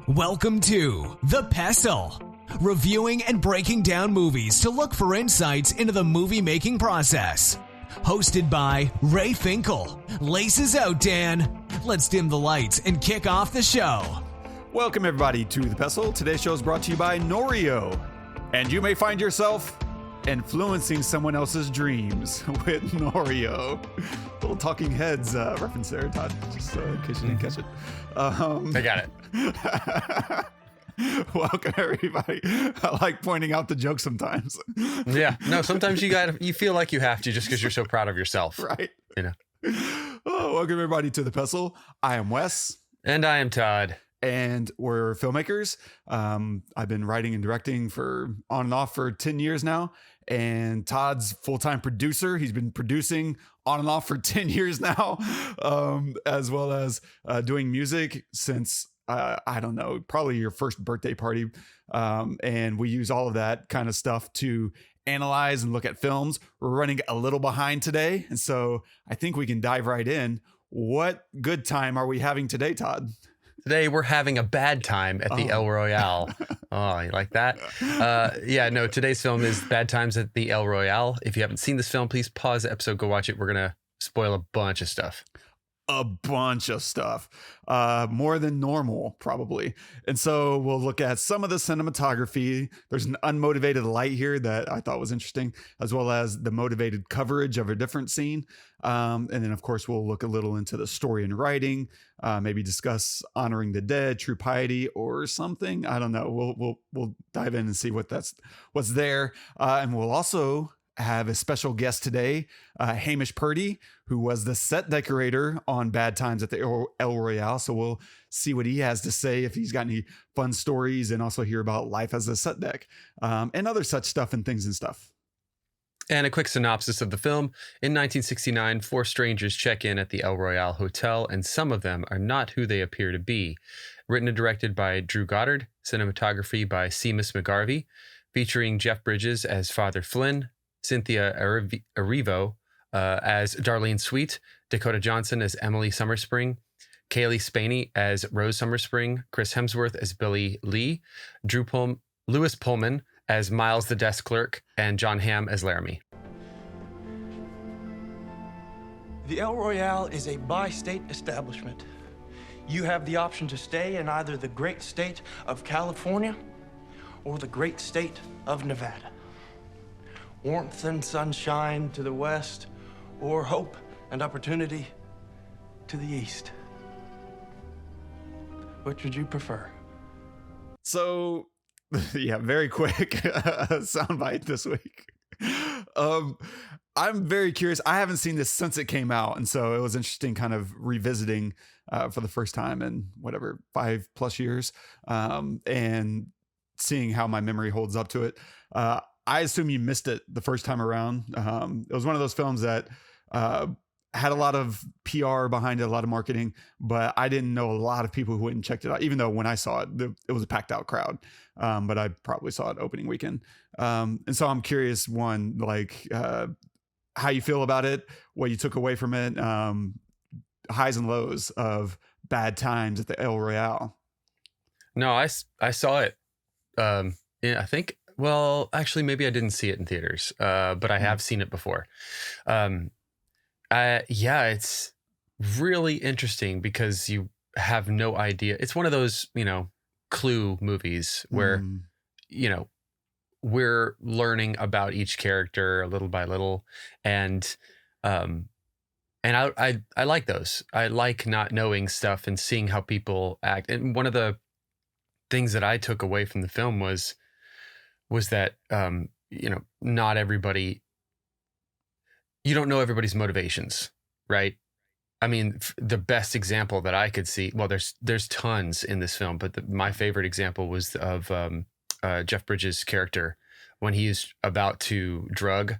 Welcome to The Pestle, reviewing and breaking down movies to look for insights into the movie-making process. Hosted by Ray Finkel. Laces out, Dan. Let's dim the lights and kick off the show. Welcome, everybody, to The Pestle. Today's show is brought to you by Norio. And you may find yourself influencing someone else's dreams with Norio. Little Talking Heads reference there, Todd, just in case you didn't catch it. I got it. Welcome, everybody. I like pointing out the joke sometimes. Yeah, no, sometimes you feel like you have to just because you're so proud of yourself. Right. You know. Welcome, everybody, to The Pestle. I am Wes. And I am Todd. And we're filmmakers. I've been writing and directing for on and off for 10 years now. And Todd's full-time producer. He's been producing on and off for 10 years now, as well as doing music since, I don't know, probably your first birthday party. And we use all of that kind of stuff to analyze and look at films. We're running a little behind today. And so I think we can dive right in. What good time are we having today, Todd? Today we're having a bad time at the El Royale. Oh, you like that? Today's film is Bad Times at the El Royale. If you haven't seen this film, please pause the episode, go watch it. We're going to spoil a bunch of stuff. More than normal, probably. And so we'll look at some of the cinematography. There's an unmotivated light here that I thought was interesting, as well as the motivated coverage of a different scene. And then, of course, we'll look a little into the story and writing, maybe discuss honoring the dead, true piety, or something. I don't know. We'll dive in and see what's there. And we'll also have a special guest today, Hamish Purdy, who was the set decorator on Bad Times at the El Royale. So we'll see what he has to say, if he's got any fun stories, and also hear about life as a set deck, and other such stuff and things and stuff. And a quick synopsis of the film. In 1969, 4 strangers check in at the El Royale Hotel, and some of them are not who they appear to be. Written and directed by Drew Goddard, cinematography by Seamus McGarvey, featuring Jeff Bridges as Father Flynn, Cynthia Erivo as Darlene Sweet, Dakota Johnson as Emily Summerspring, Kaylee Spaney as Rose Summerspring, Chris Hemsworth as Billy Lee, Lewis Pullman as Miles the desk clerk, and John Hamm as Laramie. The El Royale is a bi-state establishment. You have the option to stay in either the great state of California or the great state of Nevada. Warmth and sunshine to the west, or hope and opportunity to the east. Which would you prefer? So, yeah, very quick soundbite this week. I'm very curious. I haven't seen this since it came out, and so it was interesting kind of revisiting for the first time in 5+ years, and seeing how my memory holds up to it. I assume you missed it the first time around. It was one of those films that had a lot of PR behind it, a lot of marketing, but I didn't know a lot of people who went and checked it out, even though when I saw it, it was a packed out crowd. But I probably saw it opening weekend. And so I'm curious, one, how you feel about it, what you took away from it, highs and lows of Bad Times at the El Royale. No, I saw it. I think, well, actually, maybe I didn't see it in theaters, but I have seen it before. It's really interesting because you have no idea. It's one of those, Clue movies where, we're learning about each character little by little. And I like those. I like not knowing stuff and seeing how people act. And one of the things that I took away from the film was that, not everybody, you don't know everybody's motivations, right? I mean, the best example that I could see, well, there's tons in this film, but my favorite example was of Jeff Bridges' character when he's about to drug,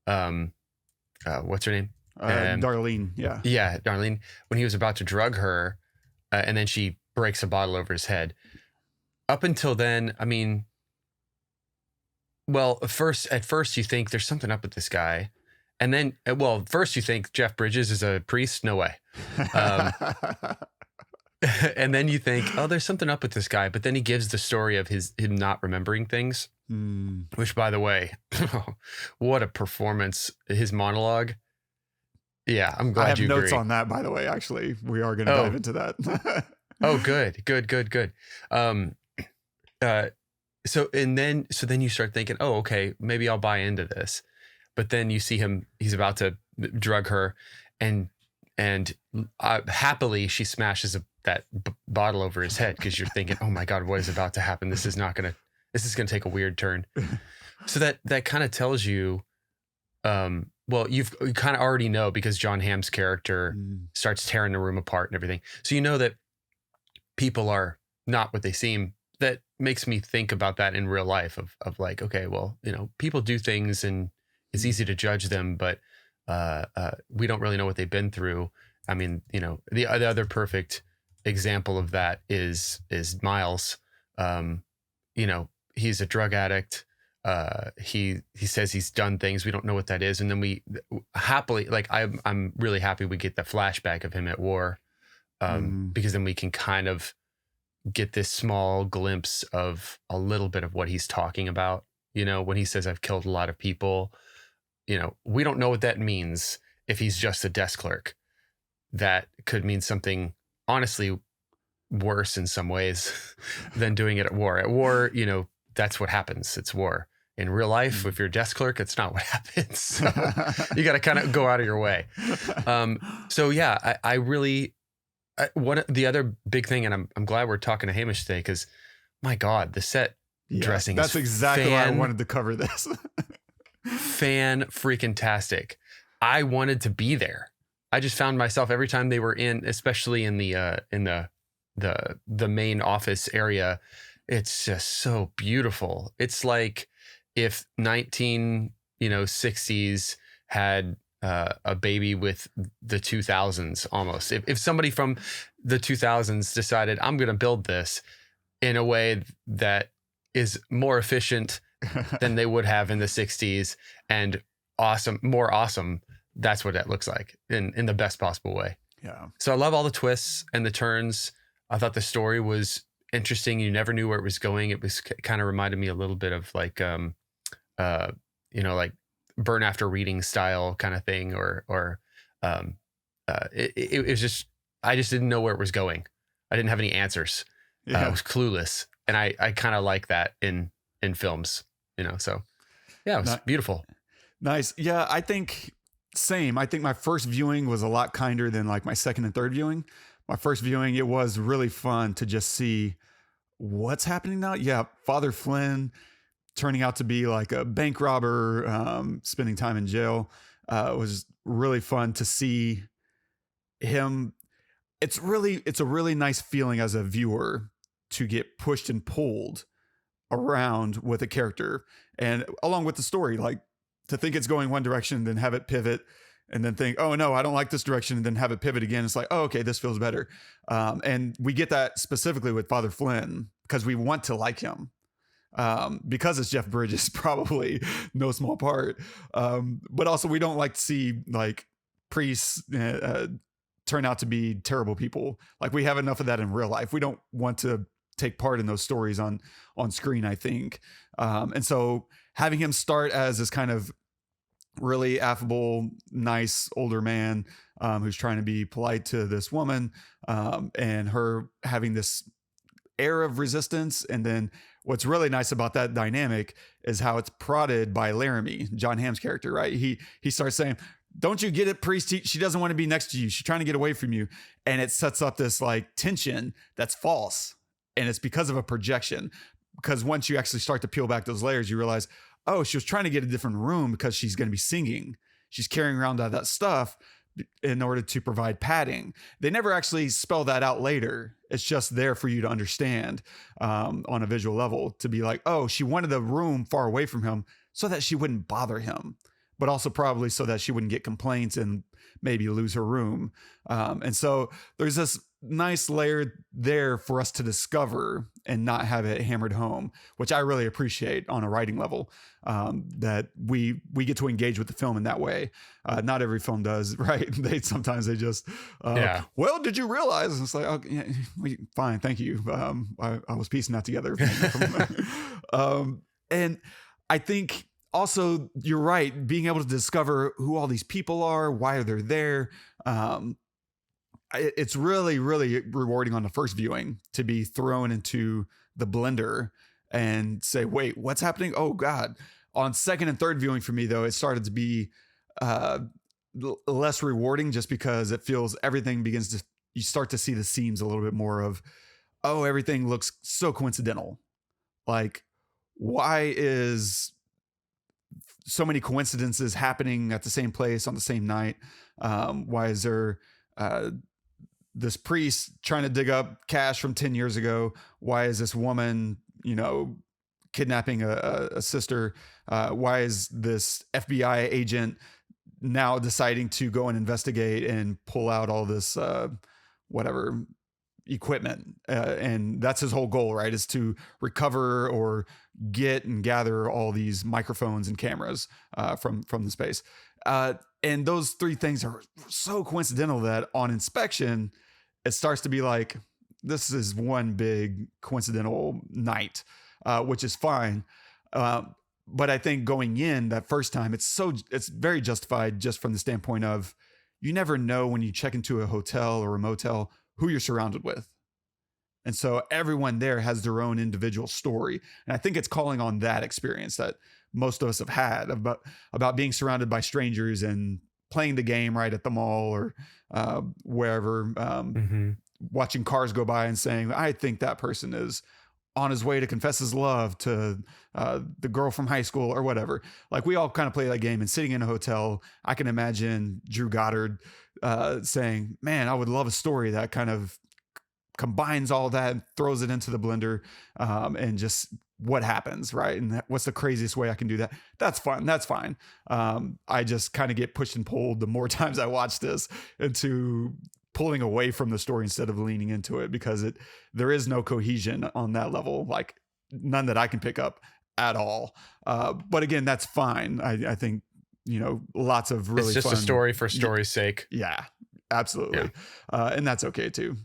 what's her name? Darlene. Yeah. Yeah. Darlene, when he was about to drug her, and then she breaks a bottle over his head. Up until then, I mean, well, at first you think there's something up with this guy. And then, first you think Jeff Bridges is a priest. No way. And then you think, oh, there's something up with this guy. But then he gives the story of him not remembering things, which, by the way, what a performance. His monologue. Yeah, I'm glad I have you notes agree. on that, by the way. Actually, we are going to dive into that. Oh, good. So then you start thinking, oh, okay, maybe I'll buy into this. But then you see he's about to drug her, and happily she smashes that bottle over his head, because you're thinking, oh my God, what is about to happen? This is gonna take a weird turn. So that kind of tells you, well, you kind of already know, because John Hamm's character starts tearing the room apart and everything. So you know that people are not what they seem. That makes me think about that in real life of like, okay, well, people do things and it's easy to judge them, but we don't really know what they've been through. I mean, the other perfect example of that is Miles. He's a drug addict. He says he's done things. We don't know what that is. And then we happily, like, I'm really happy we get the flashback of him at war, because then we can kind of get this small glimpse of a little bit of what he's talking about. When he says, I've killed a lot of people, we don't know what that means. If he's just a desk clerk, that could mean something honestly worse in some ways than doing it at war. At war, that's what happens. It's war. In real life, if you're a desk clerk, it's not what happens. So you got to kind of go out of your way. So yeah, I really, the other big thing, and I'm glad we're talking to Hamish today, because my God, the set dressing that's is exactly why I wanted to cover this. fan freaking tastic. I wanted to be there. I just found myself every time they were in, especially in the main office area, it's just so beautiful. It's like if 1960s had a baby with the 2000s almost. If somebody from the 2000s decided, I'm going to build this in a way that is more efficient than they would have in the 60s and more awesome, that's what that looks like in the best possible way. Yeah. So I love all the twists and the turns. I thought the story was interesting. You never knew where it was going. It was kind of reminded me a little bit of like, like Burn After Reading style kind of thing, or it was just, I just didn't know where it was going. I didn't have any answers. I was clueless. And I kind of like that in films, so yeah, it was beautiful. Nice. Yeah. I think same. I think my first viewing was a lot kinder than like my second and third viewing. My first viewing, it was really fun to just see what's happening now. Yeah. Father Flynn turning out to be like a bank robber, spending time in jail, was really fun to see him. It's a really nice feeling as a viewer to get pushed and pulled around with a character and along with the story, like to think it's going one direction, then have it pivot, and then think, oh no, I don't like this direction, and then have it pivot again. It's like, oh, okay, this feels better. And we get that specifically with Father Flynn because we want to like him. Because it's Jeff Bridges, probably no small part. But also we don't like to see like priests turn out to be terrible people. Like we have enough of that in real life. We don't want to take part in those stories on screen, I think. And so having him start as this kind of really affable, nice older man who's trying to be polite to this woman, and her having this air of resistance. And then what's really nice about that dynamic is how it's prodded by Laramie, John Hamm's character, right? He starts saying, don't you get it, priest? She doesn't want to be next to you. She's trying to get away from you. And it sets up this like tension that's false. And it's because of a projection. Because once you actually start to peel back those layers, you realize, oh, she was trying to get a different room because she's going to be singing. She's carrying around all that stuff in order to provide padding. They never actually spell that out later. It's just there for you to understand on a visual level, to be like, oh, she wanted the room far away from him so that she wouldn't bother him, but also probably so that she wouldn't get complaints and maybe lose her room. And so there's nice layer there for us to discover and not have it hammered home, which I really appreciate on a writing level, that we get to engage with the film in that way. Not every film does, right? Sometimes they just, well, did you realize? And it's like, okay, yeah, fine, thank you. I was piecing that together. And I think also you're right, being able to discover who all these people are, why they're there. It's really, really rewarding on the first viewing to be thrown into the blender and say, wait, what's happening? Oh God. On second and third viewing for me though, it started to be less rewarding just because it feels everything begins to, you start to see the seams a little bit more of, oh, everything looks so coincidental. Like, why is so many coincidences happening at the same place on the same night? Why is there this priest trying to dig up cash from 10 years ago? Why is this woman, kidnapping a sister? Why is this FBI agent now deciding to go and investigate and pull out all this, whatever equipment? And that's his whole goal, right? Is to recover or get and gather all these microphones and cameras from the space. And those three things are so coincidental that on inspection, it starts to be like, this is one big coincidental night, which is fine. But I think going in that first time, it's very justified just from the standpoint of, you never know when you check into a hotel or a motel who you're surrounded with. And so everyone there has their own individual story. And I think it's calling on that experience that most of us have had about being surrounded by strangers and playing the game right at the mall or wherever, watching cars go by and saying, I think that person is on his way to confess his love to the girl from high school or whatever. Like, we all kind of play that game. And sitting in a hotel, I can imagine Drew Goddard saying, man, I would love a story that kind of combines all that and throws it into the blender, and just what happens, right? And what's the craziest way I can do that? That's fun. That's fine. I just kind of get pushed and pulled the more times I watch this into pulling away from the story instead of leaning into it, because there is no cohesion on that level, like none that I can pick up at all. But again, that's fine. I think, lots of really it's just fun, a story for story's sake. Yeah, absolutely. Yeah. And that's okay too.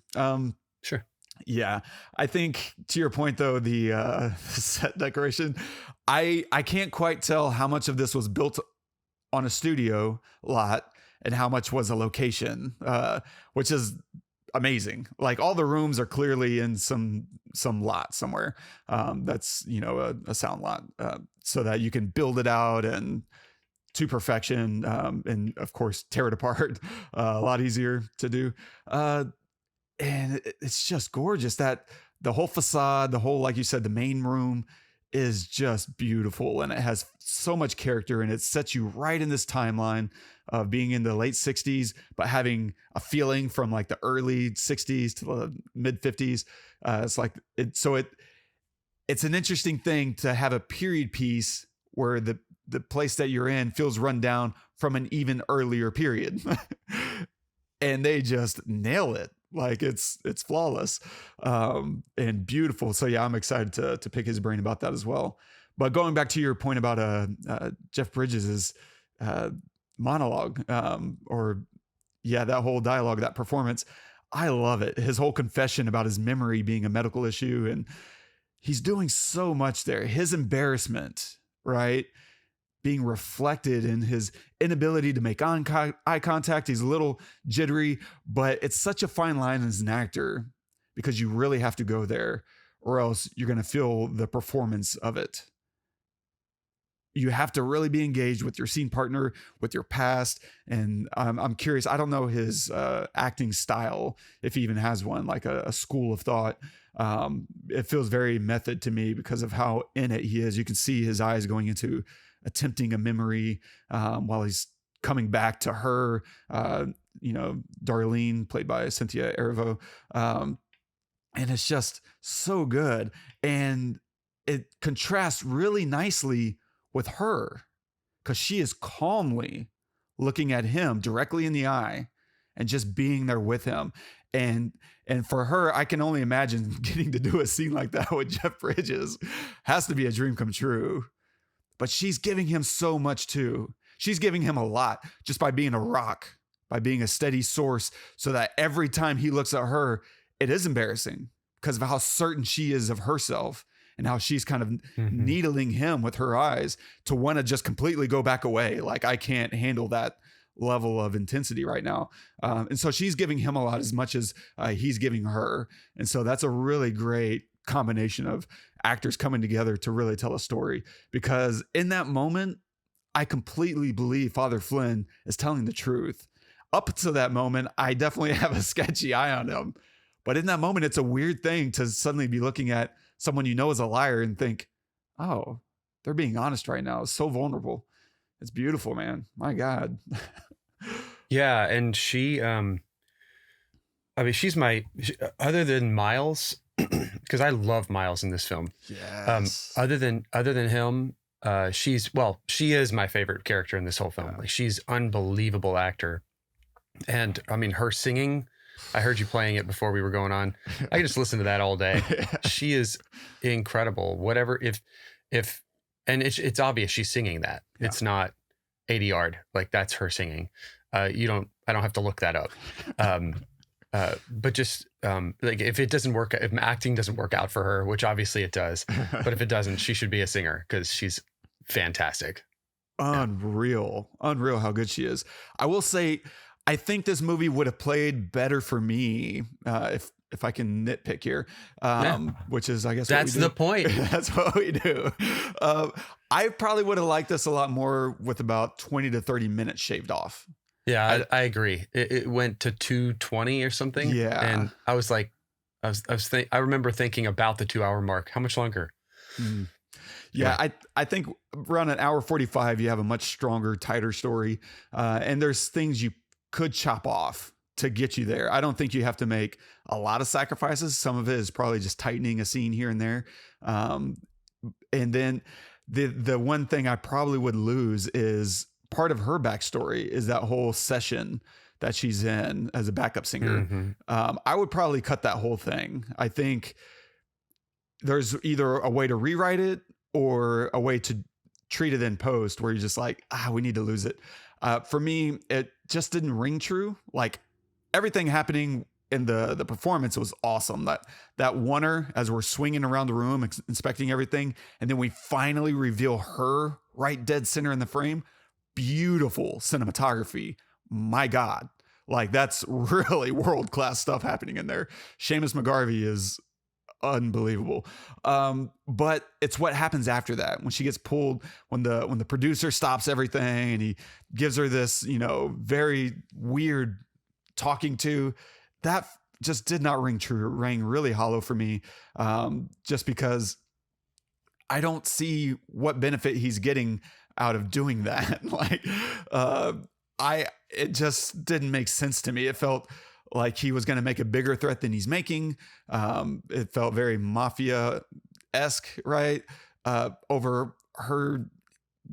Sure. Yeah. I think to your point though, the set decoration, I can't quite tell how much of this was built on a studio lot and how much was a location, which is amazing. Like, all the rooms are clearly in some lot somewhere. That's, a sound lot, so that you can build it out and to perfection. And of course, tear it apart, a lot easier to do. And it's just gorgeous that the whole facade, the whole, like you said, the main room is just beautiful, and it has so much character, and it sets you right in this timeline of being in the late 60s, but having a feeling from like the early 60s to the mid 50s. It's like it's an interesting thing to have a period piece where the place that you're in feels run down from an even earlier period. And they just nail it. Like, it's flawless, and beautiful. So yeah, I'm excited to pick his brain about that as well. But going back to your point about Jeff Bridges' monologue, that whole dialogue, that performance, I love it. His whole confession about his memory being a medical issue, and he's doing so much there. His embarrassment, right, being reflected in his inability to make eye contact. He's a little jittery, but it's such a fine line as an actor, because you really have to go there or else you're going to feel the performance of it. You have to really be engaged with your scene partner, with your past. And I'm curious, I don't know his acting style, if he even has one, like a school of thought. It feels very method to me because of how in it he is. You can see his eyes going into attempting a memory while he's coming back to her, Darlene, played by Cynthia Erivo. And it's just so good. And it contrasts really nicely with her, because she is calmly looking at him directly in the eye and just being there with him. And for her, I can only imagine getting to do a scene like that with Jeff Bridges has to be a dream come true. But she's giving him so much too. She's giving him a lot just by being a rock, by being a steady source, so that every time he looks at her, it is embarrassing because of how certain she is of herself and how she's kind of needling him with her eyes to want to just completely go back away. Like, I can't handle that level of intensity right now. And so she's giving him a lot as much as he's giving her. And so that's a really great combination of actors coming together to really tell a story, because in that moment, I completely believe Father Flynn is telling the truth. Up to that moment, I definitely have a sketchy eye on him. But in that moment, it's a weird thing to suddenly be looking at someone you know is a liar and think, oh, they're being honest right now. It's so vulnerable. It's beautiful, man. My God. Yeah. And she, she's other than Miles, because I love Miles in this film. Yes. Other than him, she is my favorite character in this whole film. Like, she's unbelievable actor. And I mean, her singing, I heard you playing it before we were going on. I can just listen to that all day. She is incredible. Whatever, and it's obvious she's singing that. Yeah. It's not ADR'd. Like, that's her singing. I don't have to look that up. But just like, if acting doesn't work out for her, which obviously it does, but if it doesn't, she should be a singer because she's fantastic. Unreal how good she is. I will say, I think this movie would have played better for me if I can nitpick here, which is, I guess, that's the point. That's what we do. I probably would have liked this a lot more with about 20 to 30 minutes shaved off. Yeah, I agree. It went to 2:20 or something. Yeah, and I was like, I remember thinking about the 2 hour mark. How much longer? Mm. Yeah, I think around an hour 45, you have a much stronger, tighter story, and there's things you could chop off to get you there. I don't think you have to make a lot of sacrifices. Some of it is probably just tightening a scene here and there. And then the one thing I probably would lose is part of her backstory is that whole session that she's in as a backup singer. Mm-hmm. I would probably cut that whole thing. I think there's either a way to rewrite it or a way to treat it in post where you're just like, we need to lose it. For me, it just didn't ring true. Like, everything happening in the performance was awesome. That oneer as we're swinging around the room, inspecting everything, and then we finally reveal her right dead center in the frame. Beautiful cinematography. My God. Like, that's really world-class stuff happening in there. Seamus McGarvey is unbelievable. But it's what happens after that when she gets pulled, when the producer stops everything and he gives her this, very weird talking to, that just did not ring true. It rang really hollow for me. Just because I don't see what benefit he's getting out of doing that. Like, it just didn't make sense to me. It felt like he was going to make a bigger threat than he's making. It felt very mafia-esque, right? Over her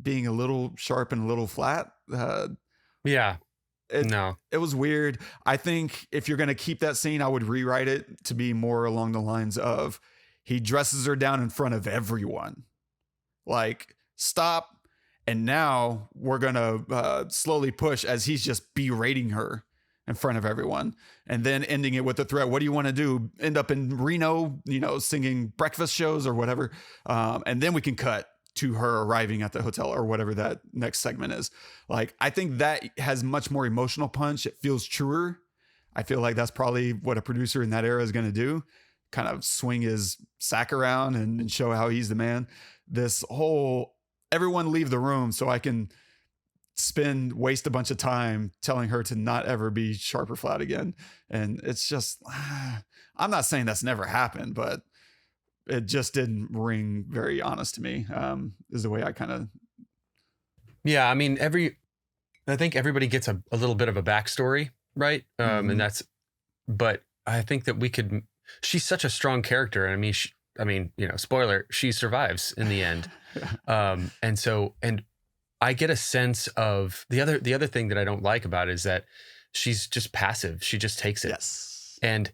being a little sharp and a little flat. Yeah. It was weird. I think if you're going to keep that scene, I would rewrite it to be more along the lines of he dresses her down in front of everyone. Like, stop. And now we're going to slowly push as he's just berating her in front of everyone, and then ending it with the threat. What do you want to do? End up in Reno, singing breakfast shows or whatever. And then we can cut to her arriving at the hotel or whatever that next segment is. Like, I think that has much more emotional punch. It feels truer. I feel like that's probably what a producer in that era is going to do. Kind of swing his sack around and show how he's the man. This whole, everyone leave the room so I can waste a bunch of time telling her to not ever be sharp or flat again. And it's just, I'm not saying that's never happened, but it just didn't ring very honest to me, is the way I kind of. Yeah. I mean, I think everybody gets a little bit of a backstory, right? And but I think that she's such a strong character. I mean, spoiler, she survives in the end. And I get a sense of the other thing that I don't like about it is that she's just passive. She just takes it. Yes. And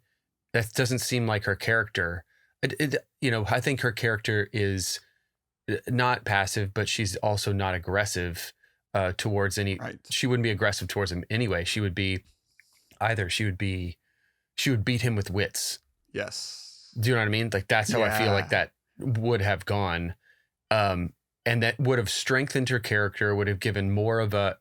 that doesn't seem like her character. I think her character is not passive, but she's also not aggressive towards any. Right. She wouldn't be aggressive towards him anyway. She would beat him with wits. Yes. Do you know what I mean? Like that's how I feel like that would have gone. And that would have strengthened her character, would have given more of a,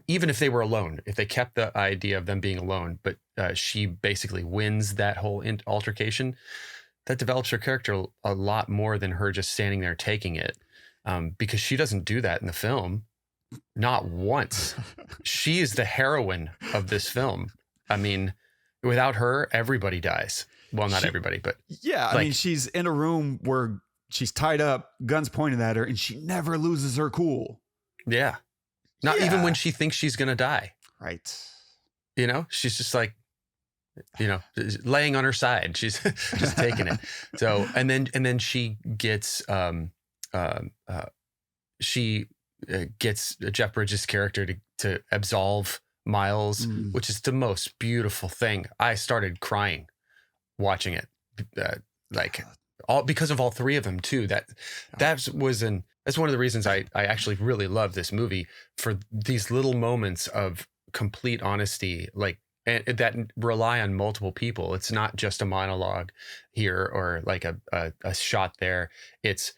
even if they were alone, if they kept the idea of them being alone, but she basically wins that whole altercation, that develops her character a lot more than her just standing there taking it. Because she doesn't do that in the film. Not once. She is the heroine of this film. I mean, without her, everybody dies. Well, not everybody, but yeah. I mean, she's in a room where she's tied up, guns pointed at her, and she never loses her cool. Yeah. Not even when she thinks she's going to die. Right. You know, she's just like, laying on her side. She's just taking it. So, and then she gets, gets Jeff Bridges' character to absolve Miles, which is the most beautiful thing. I started crying watching it, all because of all three of them too. That's one of the reasons I actually really love this movie, for these little moments of complete honesty, and that rely on multiple people. It's not just a monologue here or like a shot there. It's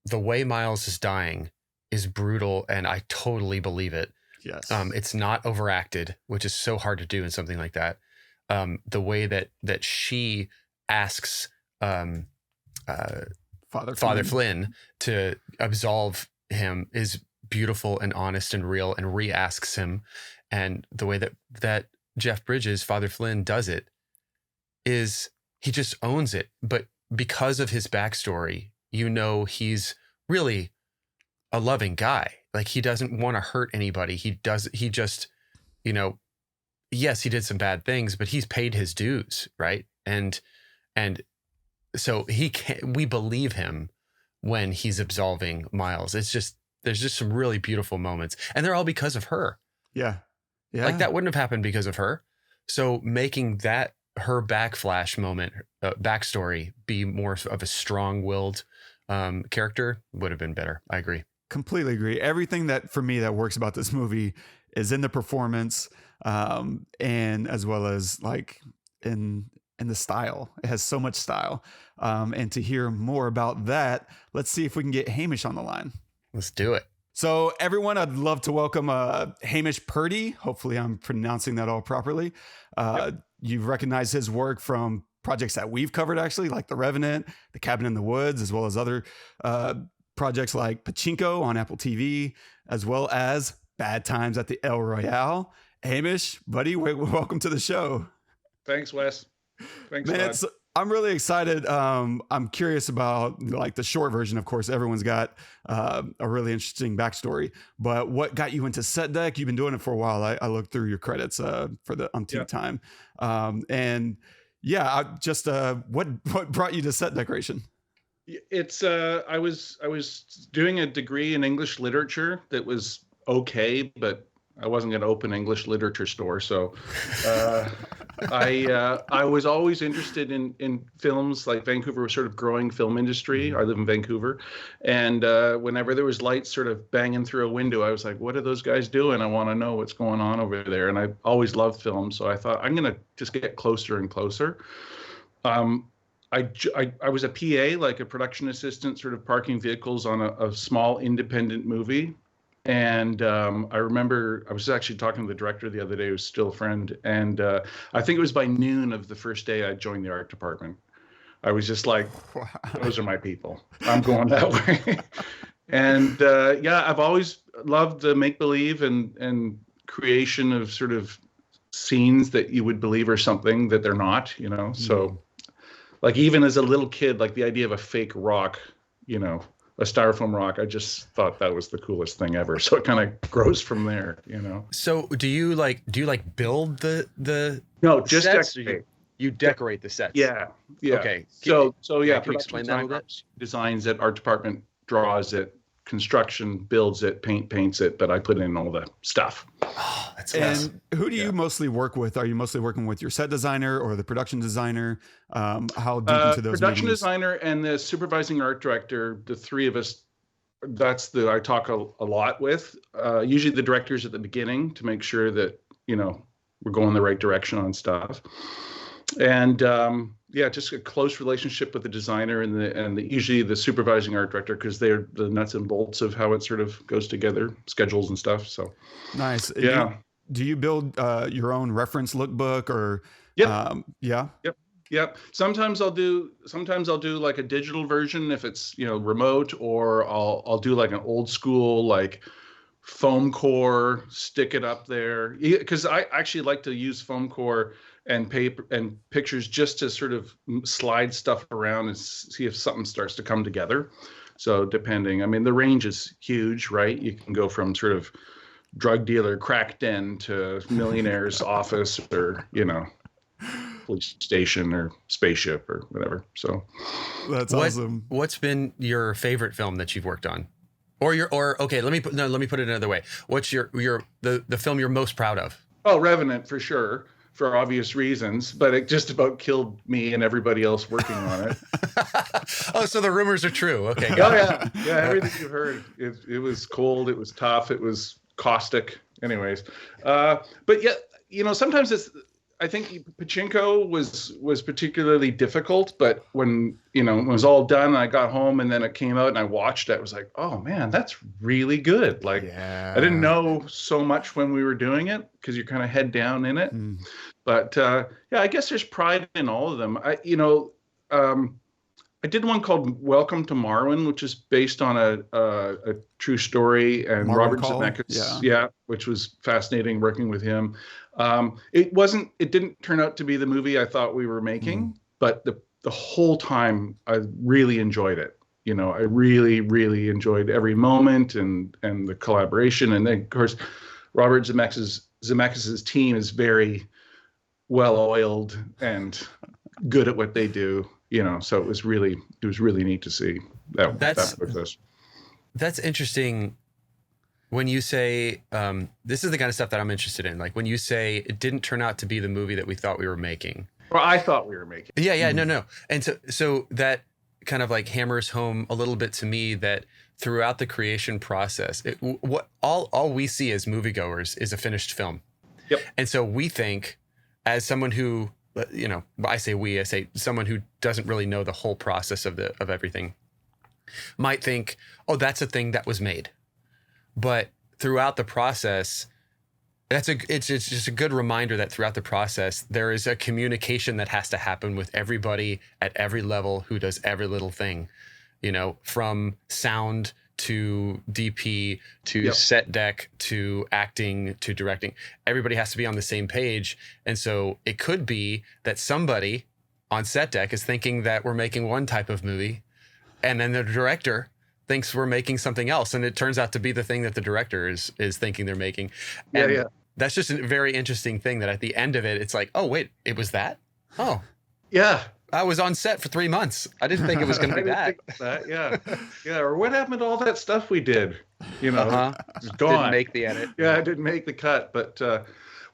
the way Miles is dying is brutal, and I totally believe it. Yes. It's not overacted, which is so hard to do in something like that. The way that she asks Father Flynn to absolve him is beautiful and honest and real, and re-asks him. And the way that Jeff Bridges, Father Flynn, does it is he just owns it. But because of his backstory, he's really a loving guy. Like, he doesn't want to hurt anybody. He just, yes, he did some bad things, but he's paid his dues. Right. And so we believe him when he's absolving Miles. There's just some really beautiful moments, and they're all because of her. Yeah. Yeah. Like, that wouldn't have happened because of her. So making that her backflash moment, backstory, be more of a strong-willed character would have been better. I agree. Completely agree. Everything that works about this movie is in the performance, and as well as like in the style. It has so much style. And to hear more about that, let's see if we can get Hamish on the line. Let's do it. So everyone, I'd love to welcome Hamish Purdy. Hopefully I'm pronouncing that all properly. You've recognized his work from projects that we've covered, actually, like The Revenant, The Cabin in the Woods, as well as other projects like Pachinko on Apple TV, as well as Bad Times at the El Royale. Hamish, buddy, welcome to the show. Thanks, Wes. Thanks, man. I'm really excited. I'm curious about like the short version. Of course, everyone's got a really interesting backstory, but what got you into set deck? You've been doing it for a while. I looked through your credits for the umpteenth time. And yeah, what brought you to set decoration? It's I was doing a degree in English literature that was okay, but I wasn't going to open an English literature store. So I was always interested in films. Like, Vancouver was sort of growing film industry. I live in Vancouver. And whenever there was lights sort of banging through a window, I was like, what are those guys doing? I want to know what's going on over there. And I always loved film. So I thought, I'm going to just get closer and closer. I was a PA, like a production assistant, sort of parking vehicles on a small independent movie. And I remember I was actually talking to the director the other day, who's still a friend. And I think it was by noon of the first day I joined the art department. I was just like, those are my people. I'm going that way. And I've always loved the make-believe and creation of sort of scenes that you would believe are something that they're not, So like, even as a little kid, like the idea of a fake rock, a styrofoam rock, I just thought that was the coolest thing ever. So it kind of grows from there, So do you build the no, just sets, decorate. You decorate the sets? Yeah. Okay. So can you production explain that a little bit? designs it, art department draws it, construction builds it, paints it, but I put in all the stuff. Oh, that's And awesome. who do you mostly work with? Are you mostly working with your set designer or the production designer? How deep into those production meetings? designer and the supervising art director, the three of us, I talk a lot with. Usually the directors at the beginning to make sure that, we're going the right direction on stuff. And just a close relationship with the designer and usually the supervising art director, because they're the nuts and bolts of how it sort of goes together, schedules and stuff. So Nice. yeah. Do you build your own reference lookbook or? Yep. Yeah. Yep. Sometimes I'll do like a digital version if it's, remote, or I'll do like an old school, like foam core, stick it up there. Because I actually like to use foam core and paper and pictures just to sort of slide stuff around and see if something starts to come together. So depending, the range is huge, right? You can go from sort of drug dealer crack den to millionaire's office, or, police station or spaceship or whatever. So That's awesome. What's been your favorite film that you've worked on? Okay, let me put it another way. What's the film you're most proud of? Oh, Revenant, for sure, for obvious reasons, but it just about killed me and everybody else working on it. Oh, so the rumors are true. Okay. Yeah. Everything you heard, it was cold, it was tough, it was caustic. Anyways, but yeah, sometimes I think Pachinko was particularly difficult, but when it was all done and I got home and then it came out and I watched it, I was like, oh man, that's really good. Like, Yeah. I didn't know so much when we were doing it because you're kind of head down in it. But I guess there's pride in all of them. I did one called Welcome to Marwin, which is based on a true story, and Marwin Robert Call? Zemeckis, which was fascinating working with him. It didn't turn out to be the movie I thought we were making, but the whole time I really enjoyed it. I really, really enjoyed every moment and the collaboration. And then of course, Robert Zemeckis' team is very well-oiled and good at what they do. So it was really neat to see that. That's interesting. When you say, this is the kind of stuff that I'm interested in. Like when you say it didn't turn out to be the movie that we thought we were making. Well, I thought we were making. Yeah, no. And so that kind of like hammers home a little bit to me that throughout the creation process, all we see as moviegoers is a finished film. Yep. And so we think, as someone who, I say someone who doesn't really know the whole process of everything, might think, oh, that's a thing that was made. But throughout the process, it's just a good reminder that throughout the process, there is a communication that has to happen with everybody at every level who does every little thing, from sound to DP to set deck to acting to directing. Everybody has to be on the same page. And so it could be that somebody on set deck is thinking that we're making one type of movie, and then the director thinks we're making something else, and it turns out to be the thing that the director is thinking they're making. And that's just a very interesting thing, that at the end of it, it's like, oh wait, it was that? Oh yeah, I was on set for 3 months. I didn't think it was going to be that. Yeah. Or what happened to all that stuff we did? It's gone. Didn't make the edit. Yeah, I didn't make the cut. But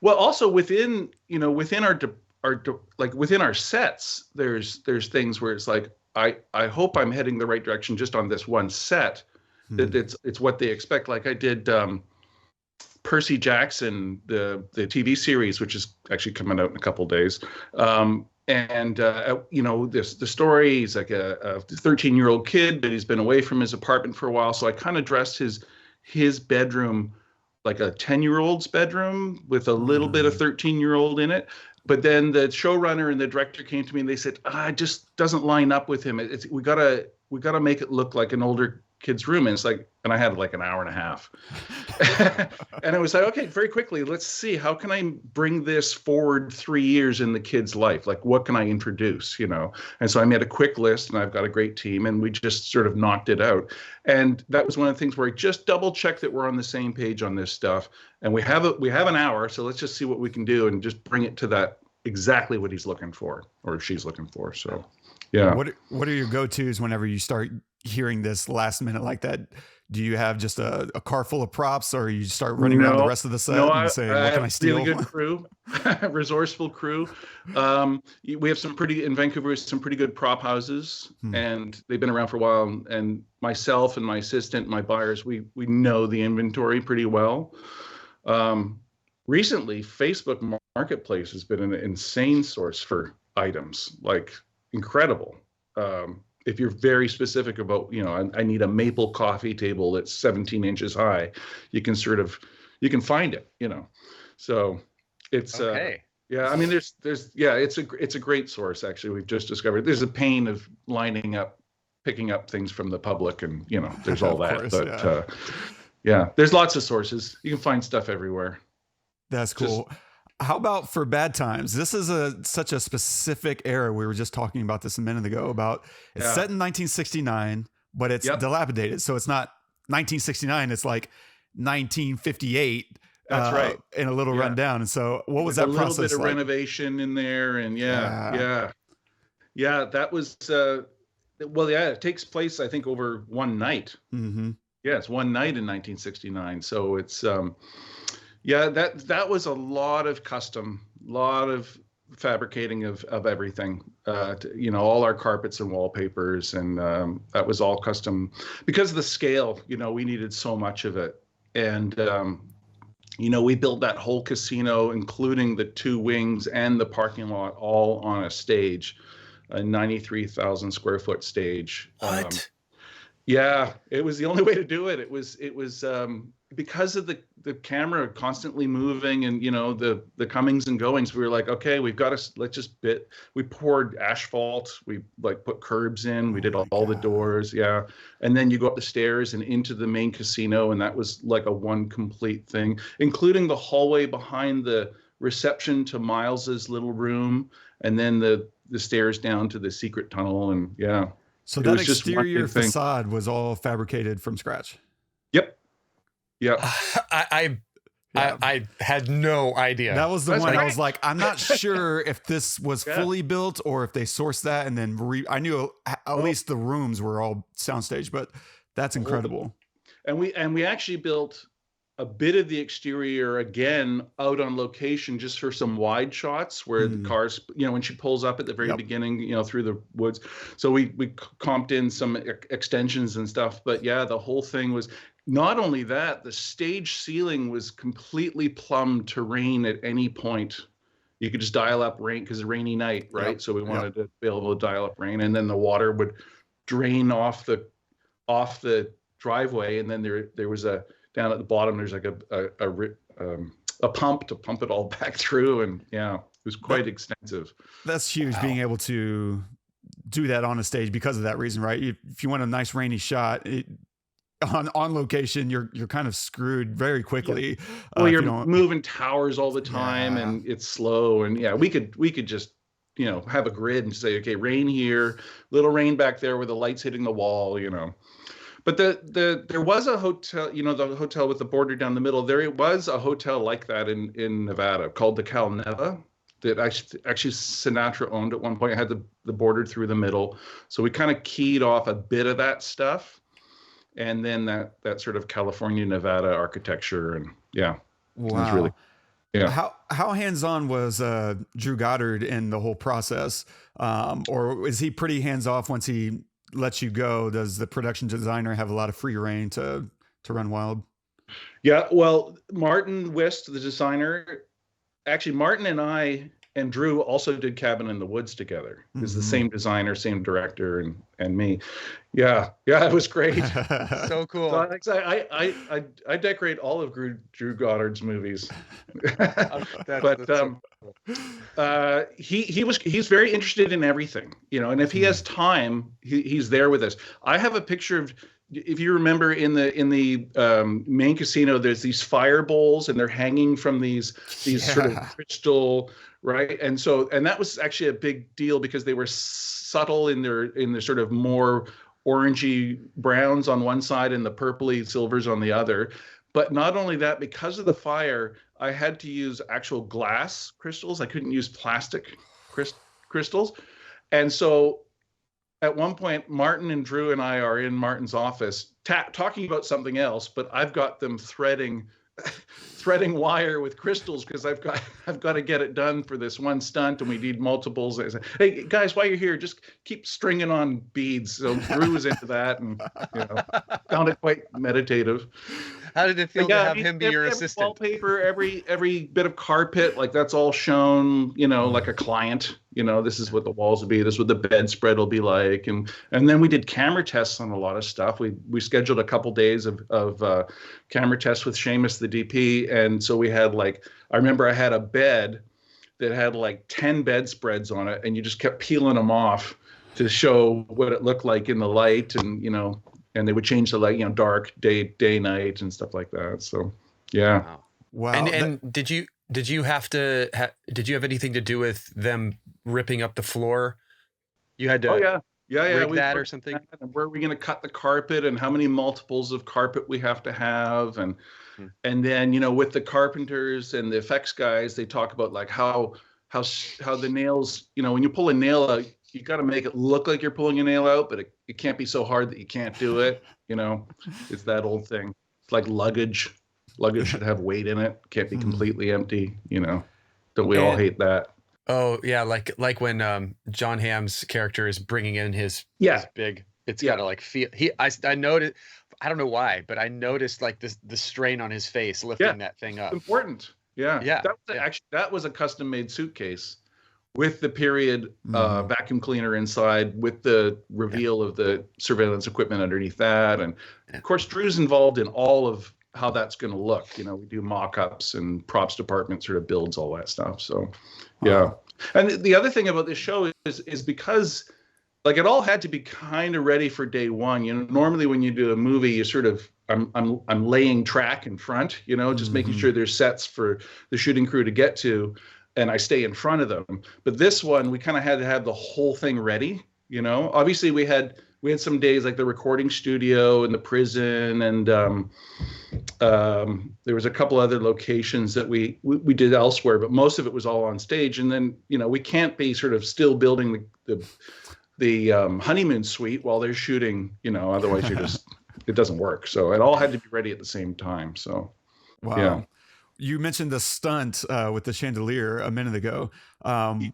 also within within our sets, there's things where it's like, I hope I'm heading the right direction just on this one set. That it's what they expect. Like I did Percy Jackson, the TV series, which is actually coming out in a couple of days. The story, he's like a 13-year-old kid, but he's been away from his apartment for a while. So I kind of dressed his bedroom like a 10-year-old's bedroom with a little bit of 13-year-old in it. But then the showrunner and the director came to me and they said, it just doesn't line up with him. We gotta make it look like an older kid's room. And it's like, and I had like an hour and a half. And I was like, okay, very quickly, let's see, how can I bring this forward 3 years in the kid's life? Like, what can I introduce, And so I made a quick list, and I've got a great team, and we just sort of knocked it out. And that was one of the things where I just double checked that we're on the same page on this stuff. And we have an hour, so let's just see what we can do and just bring it to that exactly what he's looking for or she's looking for. So, yeah. What are your go-tos whenever you start hearing this last minute like that? do you have just a car full of props, or you start running around the rest of the set and saying, what can I steal? Really good crew, resourceful crew. We have in Vancouver, some pretty good prop houses, and they've been around for a while. And myself and my assistant, my buyers, we know the inventory pretty well. Recently, Facebook Marketplace has been an insane source for items, like incredible. If you're very specific about, I need a maple coffee table that's 17 inches high, you can find it, So it's, okay. Yeah, I mean, it's a great source, actually. We've just discovered there's a pain of picking up things from the public, and, there's all that. But there's lots of sources. You can find stuff everywhere. That's cool. How about for bad times? This is such a specific era. We were just talking about this a minute ago it's set in 1969, but it's dilapidated. So it's not 1969. It's like 1958. That's right. And a little rundown. And so what was that process like? A little bit of renovation in there. And that was, it takes place, I think, over one night. Mm-hmm. Yeah, it's one night in 1969. So it's, that was a lot of custom, lot of fabricating of everything, all our carpets and wallpapers. And that was all custom because of the scale, we needed so much of it. And, we built that whole casino, including the two wings and the parking lot, all on a stage, a 93,000 square foot stage. What? It was the only way to do it. It was because of the camera constantly moving and, the comings and goings. We were like, okay, we poured asphalt. We put curbs in. We did all the doors. Yeah. And then you go up the stairs and into the main casino. And that was like a one complete thing, including the hallway behind the reception to Miles's little room. And then the stairs down to the secret tunnel. And so that exterior facade was all fabricated from scratch. Yep. Yeah. I had no idea. That was the one I was like, I'm not sure if this was fully built or if they sourced that and then I knew at least the rooms were all soundstage, but that's incredible. And we actually built a bit of the exterior again out on location just for some wide shots where the cars, when she pulls up at the very beginning, through the woods. So we comped in some extensions and stuff, but the whole thing was not only that, the stage ceiling was completely plumbed to rain at any point. You could just dial up rain because it's a rainy night, right? Yep. So we wanted to be able to dial up rain, and then the water would drain off the driveway, and then there was down at the bottom, there's like a pump to pump it all back through. And it was quite extensive. That's huge. Wow. Being able to do that on a stage because of that reason, right? If you want a nice rainy shot on location, you're kind of screwed very quickly. Well, you're moving towers all the time and it's slow. And we could just, have a grid and say, okay, rain here, little rain back there where the light's hitting the wall, But there was a hotel, the hotel with the border down the middle. There was a hotel like that in Nevada called the Cal Neva that actually Sinatra owned at one point. It had the border through the middle. So we kind of keyed off a bit of that stuff. And then that sort of California, Nevada architecture. And it was really, How hands-on was Drew Goddard in the whole process? Or is he pretty hands-off once he lets you go? Does the production designer have a lot of free reign to run wild? Yeah, well, Martin Wist, the designer, actually Martin and I and Drew also did Cabin in the Woods together. It's the same designer, same director, and me. Yeah, it was great. So cool. So I decorate all of Drew Goddard's movies. He's very interested in everything, and if he has time, he's there with us. I have a picture of, if you remember in the main casino, there's these fire bowls and they're hanging from these sort of crystal, right? And that was actually a big deal because they were subtle in their sort of more orangey browns on one side and the purpley silvers on the other. But not only that, because of the fire, I had to use actual glass crystals. I couldn't use plastic crystals. And so at one point, Martin and Drew and I are in Martin's office talking about something else, but I've got them threading wire with crystals because I've got to get it done for this one stunt, and we need multiples. I say, hey guys, while you're here, just keep stringing on beads. So Drew was into that, and found it quite meditative. How did it feel to have him be your assistant? Wallpaper, every bit of carpet, like that's all shown, like a client. This is what the walls will be. This is what the bedspread will be like, and then we did camera tests on a lot of stuff. We scheduled a couple days of camera tests with Seamus, the DP, and so we had I remember I had a bed that had 10 bedspreads on it, and you just kept peeling them off to show what it looked like in the light, and and they would change the light, dark, day, night, and stuff like that. So, yeah. Wow. And did you have anything to do with them ripping up the floor? You had to. Oh yeah. Rig that or something. And where are we going to cut the carpet, and how many multiples of carpet we have to have, and then with the carpenters and the effects guys, they talk about how the nails. When you pull a nail out, you got to make it look like you're pulling a nail out, but it can't be so hard that you can't do it. It's that old thing. It's like luggage. Luggage should have weight in it. Can't be completely empty. Don't we all hate that? Oh yeah, like when John Hamm's character is bringing in his big. It's gotta feel. I noticed. I don't know why, but I noticed the strain on his face lifting that thing up. Important. Yeah. That was a custom made suitcase with the period vacuum cleaner inside, with the reveal of the surveillance equipment underneath that. And of course, Drew's involved in all of how that's going to look. We do mock-ups, and props department sort of builds all that stuff. So, yeah. And the other thing about this show is because it all had to be kind of ready for day one. Normally when you do a movie, you sort of, I'm laying track in front, just making sure there's sets for the shooting crew to get to, and I stay in front of them. But this one, we kind of had to have the whole thing ready. Obviously we had some days like the recording studio and the prison, and there was a couple other locations that we did elsewhere, but most of it was all on stage. And then we can't be sort of still building the honeymoon suite while they're shooting. Otherwise it doesn't work. So it all had to be ready at the same time. So wow. Yeah. You mentioned the stunt with the chandelier a minute ago.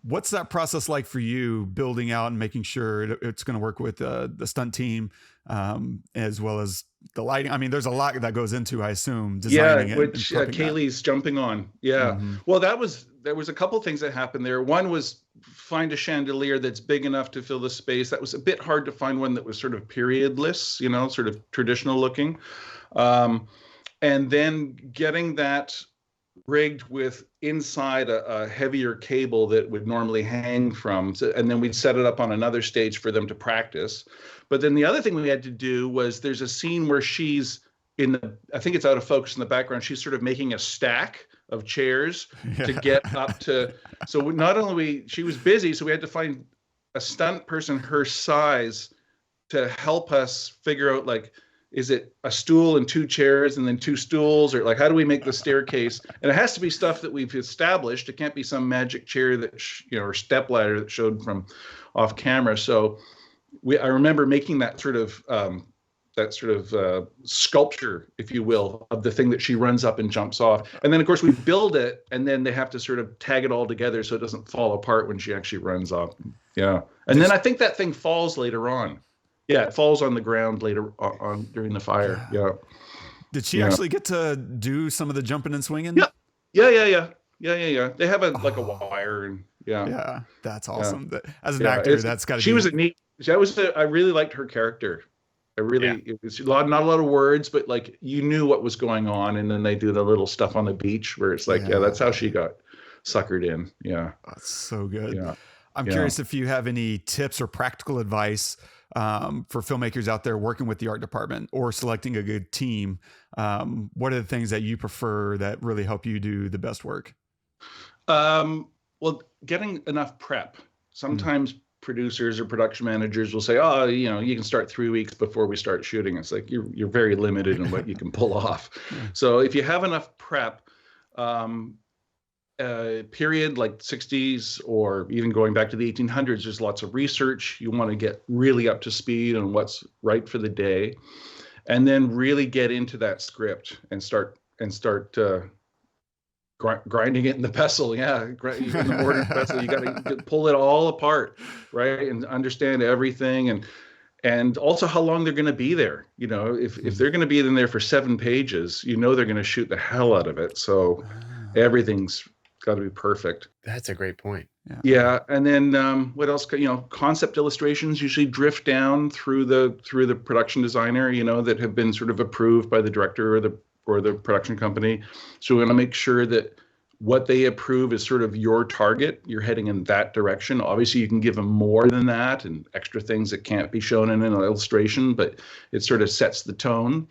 What's that process like for you, building out and making sure it's going to work with the stunt team, as well as the lighting? I mean, there's a lot that goes into, I assume, designing it. Which Kaylee's jumping on. Yeah. Well, there was a couple things that happened there. One was find a chandelier that's big enough to fill the space. That was a bit hard to find one that was sort of periodless, sort of traditional looking. And then getting that rigged with inside a heavier cable that would normally hang from, and then we'd set it up on another stage for them to practice. But then the other thing we had to do was, there's a scene where she's I think it's out of focus in the background, she's sort of making a stack of chairs to get up to, so not only she was busy, so we had to find a stunt person her size to help us figure out, is it a stool and 2 chairs and then 2 stools, or how do we make the staircase? And it has to be stuff that we've established. It can't be some magic chair that or step ladder that showed from off camera. So I remember making that sort of sculpture, if you will, of the thing that she runs up and jumps off. And then of course we build it, and then they have to sort of tag it all together so it doesn't fall apart when she actually runs off. Yeah. And then I think that thing falls later on. Yeah, it falls on the ground later on during the fire. Yeah. Did she actually get to do some of the jumping and swinging? Yeah. They have a wire, and yeah, that's awesome. Yeah. As an actor, that's got to be. She was a neat. I really liked her character. It was not a lot of words, but you knew what was going on. And then they do the little stuff on the beach where it's that's how she got suckered in. Yeah, that's so good. Yeah. I'm curious if you have any tips or practical advice for filmmakers out there working with the art department or selecting a good team. What are the things that you prefer that really help you do the best work? Well, getting enough prep. Sometimes producers or production managers will say, "Oh, you can start 3 weeks before we start shooting." It's like you're very limited in what you can pull off. So if you have enough prep, period like 60s or even going back to the 1800s, there's lots of research. You want to get really up to speed on what's right for the day, and then really get into that script and start grinding it in the pestle. Yeah, in the mortar pestle. You got to pull it all apart, right, and understand everything, and also how long they're going to be there. You know, if they're going to be in there for 7 pages, you know they're going to shoot the hell out of it. So everything's got to be perfect. That's a great point. Yeah, and then what else? You know, concept illustrations usually drift down through the production designer. You know, that have been sort of approved by the director or the production company. So we want to make sure that what they approve is sort of your target. You're heading in that direction. Obviously, you can give them more than that and extra things that can't be shown in an illustration, but it sort of sets the tone.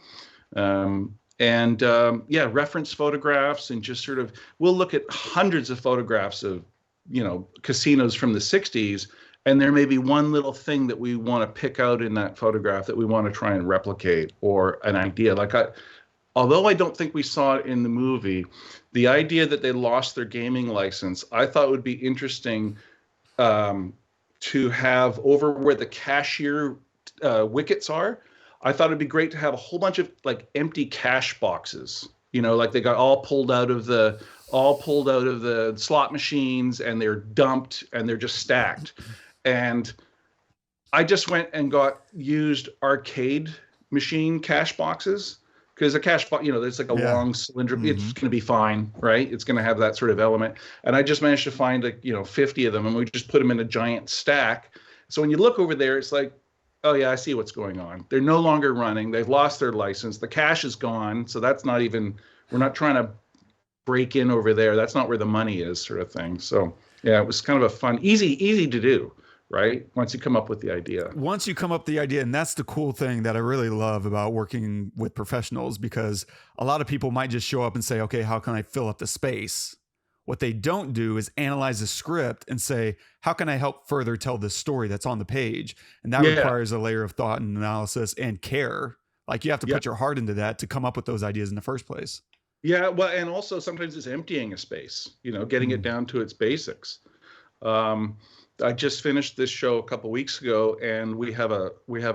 Reference photographs, and just sort of, we'll look at hundreds of photographs of, you know, casinos from the 60s, and there may be one little thing that we want to pick out in that photograph that we want to try and replicate, or an idea. Although I don't think we saw it in the movie, the idea that they lost their gaming license, I thought would be interesting to have over where the cashier wickets are. I thought it'd be great to have a whole bunch of like empty cash boxes, you know, like they got all pulled out of the slot machines, and they're dumped and they're just stacked. And I just went and got used arcade machine cash boxes, because a cash box, you know, there's like a long cylinder. It's going to be fine, right? It's going to have that sort of element. And I just managed to find 50 of them, and we just put them in a giant stack. So when you look over there, it's like, oh yeah, I see what's going on. They're no longer running. They've lost their license. The cash is gone. So that's not even, we're not trying to break in over there. That's not where the money is, sort of thing. So yeah, it was kind of a fun, easy to do, right? Once you come up with the idea. And that's the cool thing that I really love about working with professionals, because a lot of people might just show up and say, okay, how can I fill up the space? What they don't do is analyze the script and say, how can I help further tell this story that's on the page? And that requires a layer of thought and analysis and care. Like, you have to put your heart into that to come up with those ideas in the first place. Yeah, well, and also sometimes it's emptying a space, you know, getting it down to its basics. I just finished this show a couple weeks ago, and we have a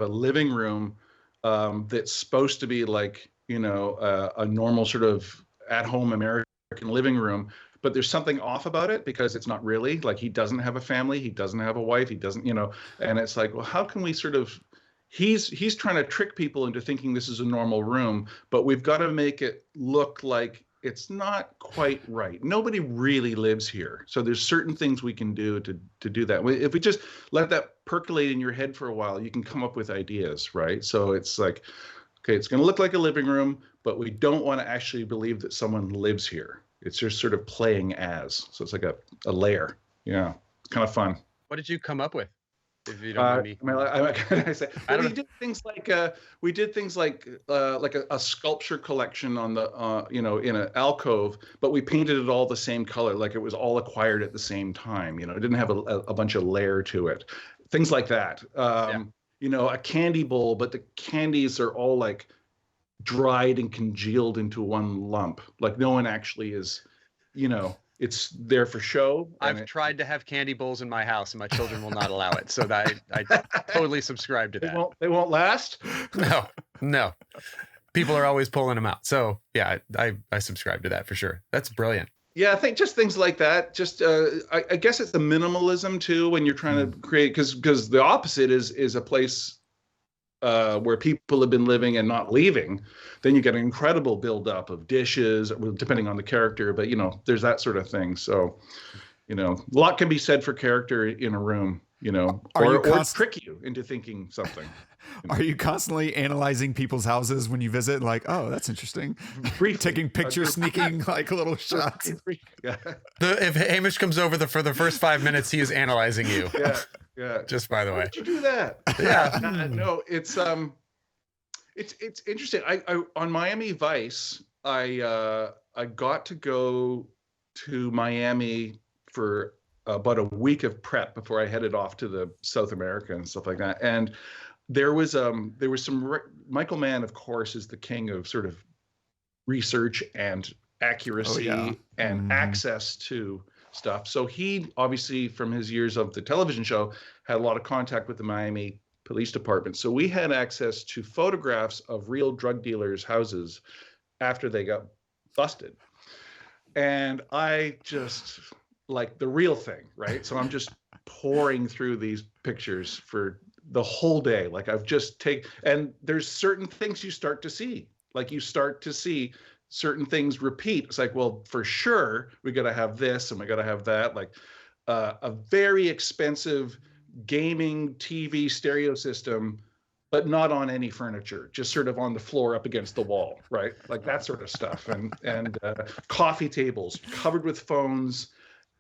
living room that's supposed to be like, you know, a normal sort of at-home American living room, but there's something off about it because it's not really, like, he doesn't have a family, he doesn't have a wife, he doesn't, you know, and it's like, well, how can we sort of, he's trying to trick people into thinking this is a normal room, but we've got to make it look like it's not quite right. Nobody really lives here. So there's certain things we can do to do that. If we just let that percolate in your head for a while, you can come up with ideas, right? So it's like, okay, it's going to look like a living room, but we don't want to actually believe that someone lives here. It's just sort of playing as. So it's like a layer. Yeah, it's kind of fun. What did you come up with? If you don't mind me. We did things like a sculpture collection on the you know, in an alcove, but we painted it all the same color, like it was all acquired at the same time. You know, it didn't have a bunch of layer to it. Things like that. You know, a candy bowl, but the candies are all like dried and congealed into one lump. Like, no one actually is, you know, it's there for show. I've tried to have candy bowls in my house, and my children will not allow it. So that I totally subscribe to that. They won't last? No. People are always pulling them out. So yeah, I subscribe to that for sure. That's brilliant. Yeah, I think just things like that. Just I guess it's the minimalism too, when you're trying to create, because the opposite is a place where people have been living and not leaving. Then you get an incredible buildup of dishes, depending on the character. But, you know, there's that sort of thing. So, you know, a lot can be said for character in a room, you know, or trick you into thinking something. You know? Are you constantly analyzing people's houses when you visit? Like, oh, that's interesting. Taking pictures, sneaking like little shots. If Hamish comes over for the first 5 minutes, he is analyzing you. Yeah. Just by the way. Why did you do that? Yeah. No, it's interesting. I on Miami Vice, I got to go to Miami for about a week of prep before I headed off to the South America and stuff like that. And there was some Michael Mann, of course, is the king of sort of research and accuracy and access to stuff. So he obviously, from his years of the television show, had a lot of contact with the Miami Police Department. So we had access to photographs of real drug dealers' houses after they got busted. And I just like the real thing, right? So I'm just pouring through these pictures for the whole day. Like I've just and there's certain things you start to see. Like you start to see certain things repeat. It's like, well, for sure, we got to have this and we got to have that. Like a very expensive gaming TV stereo system, but not on any furniture, just sort of on the floor up against the wall, right? Like that sort of stuff. And coffee tables covered with phones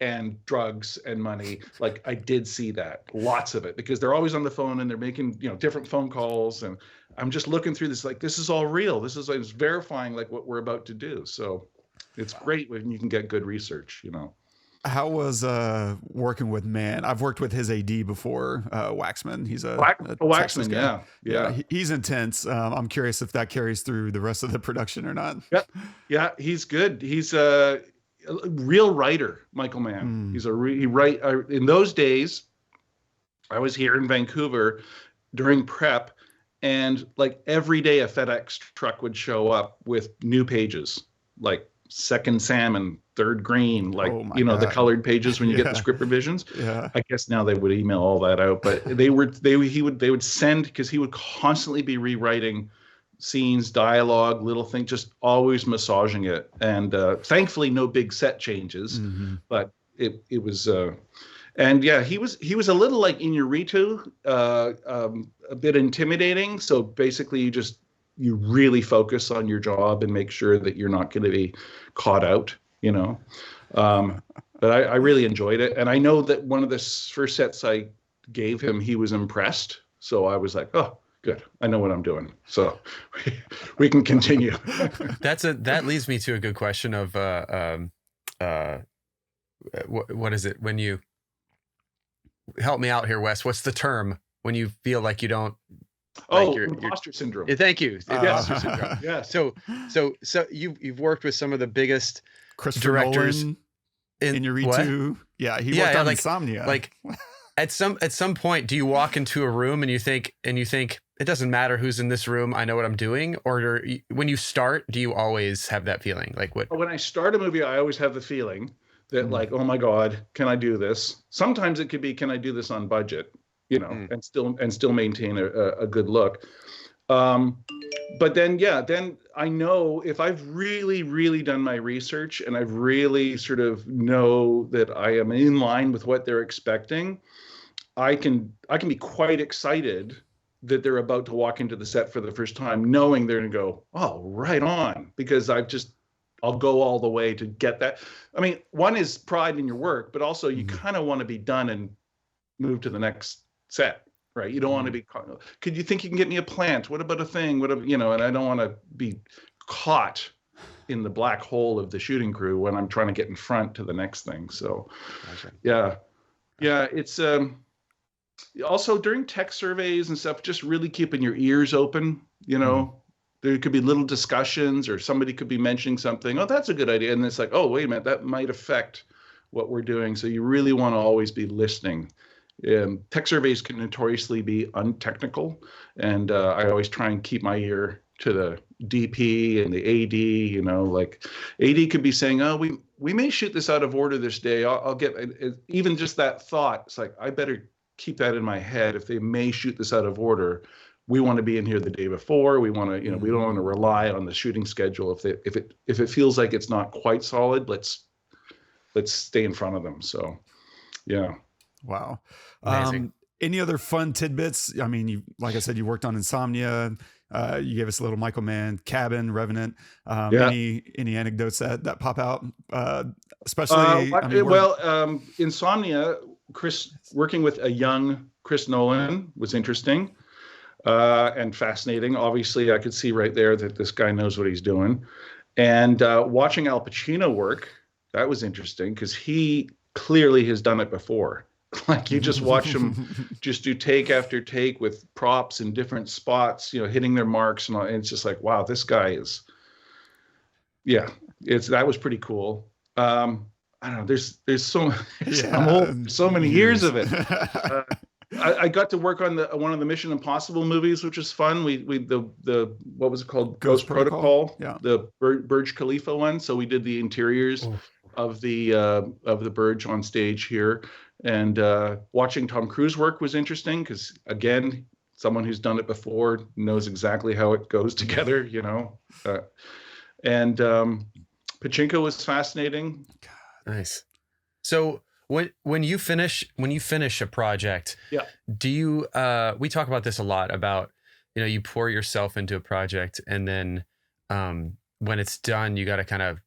and drugs and money. Like I did see that, lots of it, because they're always on the phone and they're making, different phone calls. And I'm just looking through this, like, this is all real. This is like, it's verifying like what we're about to do. So it's great when you can get good research, How was working with Mann? I've worked with his AD before, Waxman. He's a Waxman, yeah. He's intense. I'm curious if that carries through the rest of the production or not. Yeah, he's good. He's a real writer, Michael Mann. He's in those days, I was here in Vancouver during prep, and like every day a FedEx truck would show up with new pages, like second salmon, third green, like the colored pages when you get the script revisions. Yeah. I guess now they would email all that out, but they would send, because he would constantly be rewriting scenes, dialogue, little things, just always massaging it. And thankfully no big set changes, but it was and yeah, he was a little like Inarritu, a bit intimidating. So basically you really focus on your job and make sure that you're not going to be caught out, but I really enjoyed it. And I know that one of the first sets I gave him, he was impressed. So I was like, oh, good. I know what I'm doing. So we can continue. That leads me to a good question of, what is it when you help me out here, Wes? What's the term when you feel like you don't, imposter syndrome. Yeah, thank you. Imposter syndrome. Yeah. So you've worked with some of the biggest directors in Inarritu. Yeah, he worked on Insomnia. Like at some point, do you walk into a room and you think it doesn't matter who's in this room, I know what I'm doing? Or when you start, do you always have that feeling? Like what? When I start a movie, I always have the feeling that like, oh my God, can I do this? Sometimes it could be, can I do this on budget? And still maintain a good look. But then I know if I've really, really done my research and I've really sort of know that I am in line with what they're expecting, I can be quite excited that they're about to walk into the set for the first time, knowing they're going to go, oh, right on, because I'll go all the way to get that. I mean, one is pride in your work, but also you kind of want to be done and move to the next set, right? You don't want to be caught. Could you think you can get me a plant? What about a thing? And I don't want to be caught in the black hole of the shooting crew when I'm trying to get in front to the next thing. So yeah. It's also during tech surveys and stuff, just really keeping your ears open, there could be little discussions or somebody could be mentioning something. Oh, that's a good idea. And it's like, oh, wait a minute, that might affect what we're doing. So you really want to always be listening. Tech surveys can notoriously be untechnical, and I always try and keep my ear to the DP and the AD. Like AD could be saying, "Oh, we may shoot this out of order this day." I'll get even just that thought. It's like I better keep that in my head. If they may shoot this out of order, we want to be in here the day before. We want to, we don't want to rely on the shooting schedule. If it feels like it's not quite solid, let's stay in front of them. So, yeah. Wow. Any other fun tidbits? I mean, like I said, you worked on Insomnia. You gave us a little Michael Mann, Cabin, Revenant. Any anecdotes that pop out? Especially, Insomnia, working with a young Chris Nolan was interesting and fascinating. Obviously, I could see right there that this guy knows what he's doing. And watching Al Pacino work, that was interesting because he clearly has done it before. Like you just watch them just do take after take with props in different spots, hitting their marks and all. And it's just like, wow, this guy is, that was pretty cool. I don't know. There's so I'm old, so many years of it. I got to work on one of the Mission Impossible movies, which was fun. We the what was it called? Ghost Protocol. Yeah. The Burj Khalifa one. So we did the interiors of the Burj on stage here, and watching Tom Cruise work was interesting because, again, someone who's done it before knows exactly how it goes together, you know. And Pachinko was fascinating. Nice. So when you finish a project, do you we talk about this a lot about, you know, you pour yourself into a project and then when it's done, you got to kind of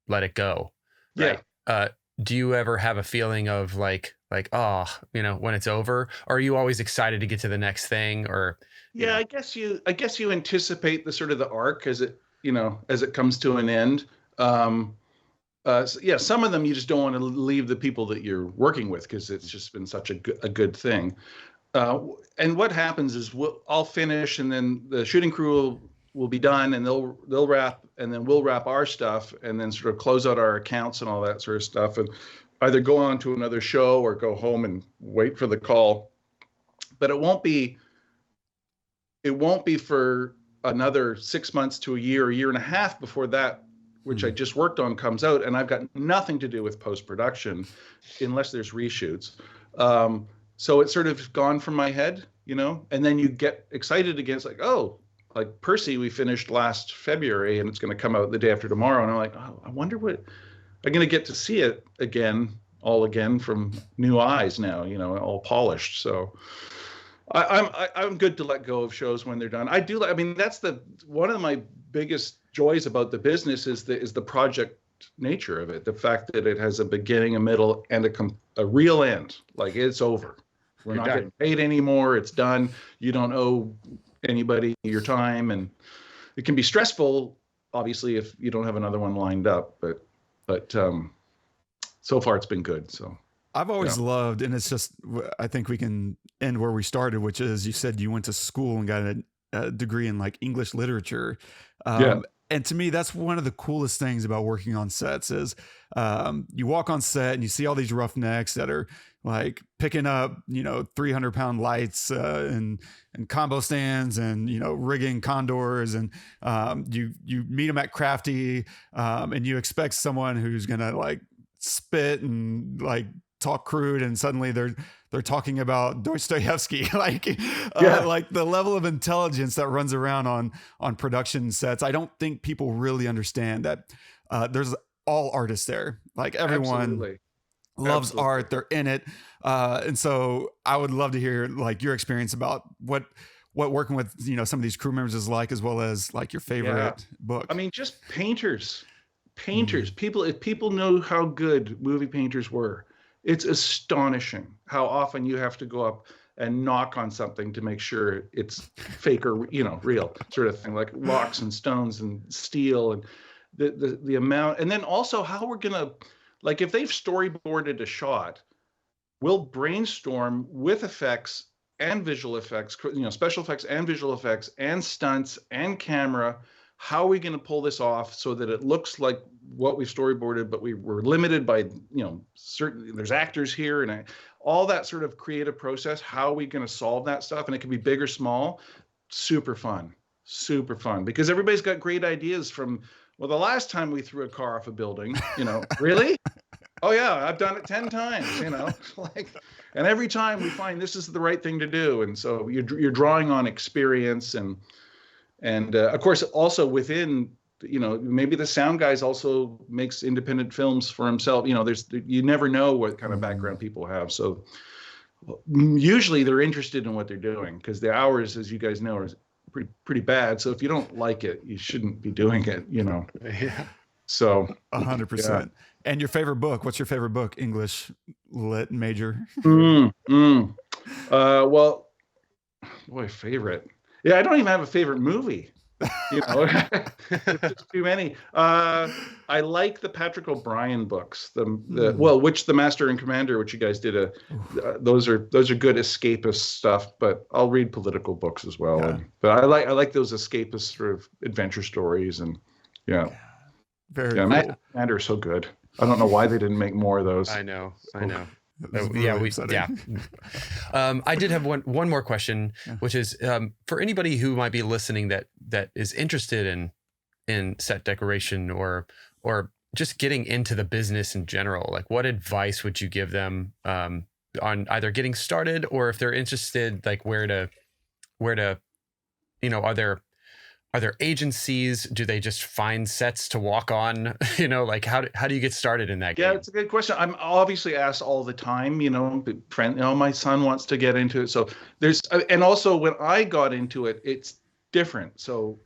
let it go. Right? Yeah. Do you ever have a feeling of like, oh, you know, when it's over, or are you always excited to get to the next thing? Or yeah, I guess you anticipate the sort of the arc as it comes to an end. Yeah, some of them you just don't want to leave the people that you're working with because it's just been such a good thing. And what happens is I'll finish, and then the shooting crew will be done, and they'll wrap, and then we'll wrap our stuff, and then sort of close out our accounts and all that sort of stuff, and either go on to another show or go home and wait for the call. But it won't be for another 6 months to a year and a half before that, which I just worked on, comes out, and I've got nothing to do with post-production unless there's reshoots. So it's sort of gone from my head, you know, and then you get excited again. It's like, oh, like Percy, we finished last February and it's going to come out the day after tomorrow. And I'm like, oh, I wonder what I'm going to get to see it all again from new eyes now, you know, all polished. So I'm good to let go of shows when they're done. I mean, that's one of my biggest joys about the business is the project nature of it. The fact that it has a beginning, a middle, and a real end. Like, it's over. We're not getting paid anymore. It's done. You don't owe anybody your time, and it can be stressful, obviously, if you don't have another one lined up. But so far it's been good. So I've always loved, and it's just, I think we can end where we started, which is you said you went to school and got a degree in like English literature. And to me, that's one of the coolest things about working on sets is you walk on set and you see all these roughnecks that are like picking up, 300-pound lights and combo stands and, rigging condors. And you meet them at Crafty and you expect someone who's going to like spit and like talk crude, and suddenly they're talking about Dostoevsky, like the level of intelligence that runs around on production sets. I don't think people really understand that there's all artists there. Like, everyone loves art. They're in it. And so I would love to hear like your experience about what working with, some of these crew members is like, as well as like your favorite book. I mean, just painters, people, if people know how good movie painters were, it's astonishing how often you have to go up and knock on something to make sure it's fake or, real sort of thing, like rocks and stones and steel, and the amount. And then also how we're going to, like, if they've storyboarded a shot, we'll brainstorm with effects and visual effects, special effects and visual effects and stunts and camera. How are we going to pull this off so that it looks like what we storyboarded, but we were limited by, certain, there's actors here and all that sort of creative process. How are we going to solve that stuff? And it can be big or small. Super fun because everybody's got great ideas from, well, the last time we threw a car off a building, really? Oh yeah, I've done it 10 times, like, and every time we find this is the right thing to do. And so you're drawing on experience and of course, also within, maybe the sound guys also makes independent films for himself. You never know what kind of background people have. So usually they're interested in what they're doing because the hours, as you guys know, are pretty bad. So if you don't like it, you shouldn't be doing it, Yeah. So 100%. And your favorite book? What's your favorite book? English lit major? Well, boy, favorite. Yeah, I don't even have a favorite movie. It's just too many. I like the Patrick O'Brien books. Which The Master and Commander, which you guys did those are good escapist stuff. But I'll read political books as well. Yeah. But I like those escapist sort of adventure stories and. Very yeah, cool. and are so good. I don't know why they didn't make more of those. I know. Really upsetting. I did have one more question, which is for anybody who might be listening that is interested in set decoration or just getting into the business in general. Like, what advice would you give them on either getting started, or if they're interested, like where to, are there agencies? Do they just find sets to walk on? Like how do you get started in that game? Yeah, it's a good question. I'm obviously asked all the time, my son wants to get into it. So and also when I got into it, it's different. So,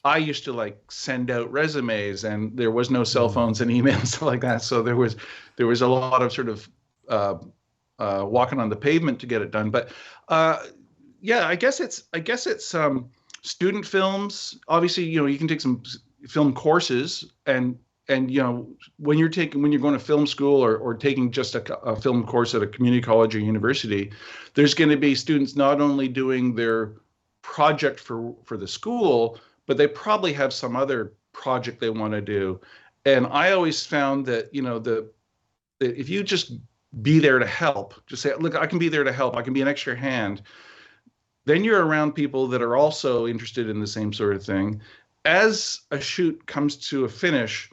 I used to like send out resumes, and there was no cell phones and emails stuff like that. So there was a lot of sort of walking on the pavement to get it done. But I guess it's student films. Obviously, you can take some film courses, and when you're going to film school or taking just a film course at a community college or university, there's going to be students not only doing their project for the school, but they probably have some other project they want to do. And I always found that that if you just be there to help, just say, look, I can be there to help, I can be an extra hand, then you're around people that are also interested in the same sort of thing. As a shoot comes to a finish,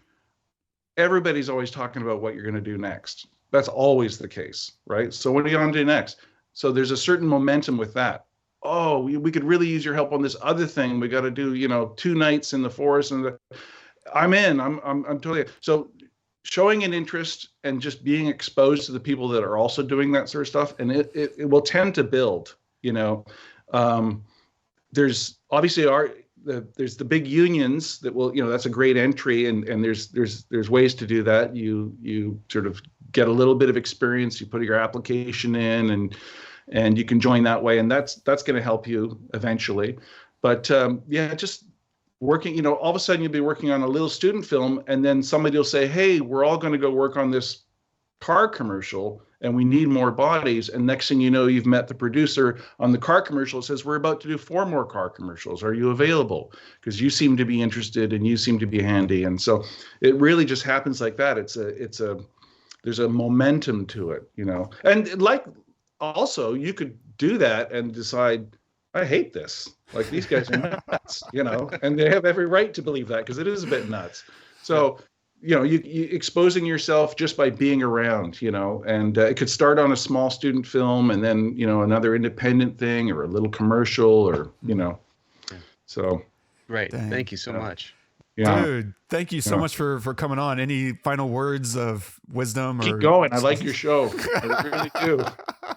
everybody's always talking about what you're going to do next. That's always the case, right? So what are you going to do next? So there's a certain momentum with that. Oh, we could really use your help on this other thing. We got to do, 2 nights in the forest, and I'm in. I'm totally. So showing an interest and just being exposed to the people that are also doing that sort of stuff, and it will tend to build. There's obviously there's the big unions that will, that's a great entry, and there's ways to do that. You sort of get a little bit of experience, you put your application in, and you can join that way, and that's going to help you eventually. But just working, all of a sudden you'll be working on a little student film, and then somebody will say, hey, we're all going to go work on this car commercial, and we need more bodies. And next thing you know, you've met the producer on the car commercial. It says, we're about to do 4 more car commercials. Are you available? Because you seem to be interested and you seem to be handy. And so it really just happens like that. There's a momentum to it, and like, also you could do that and decide, I hate this. Like, these guys are nuts, and they have every right to believe that, because it is a bit nuts. So, you exposing yourself just by being around, and it could start on a small student film, and then, another independent thing, or a little commercial, or, so. Great. Dang. Thank you so much. Yeah. Dude, thank you so much for coming on. Any final words of wisdom? Keep going. I like your show. I really do.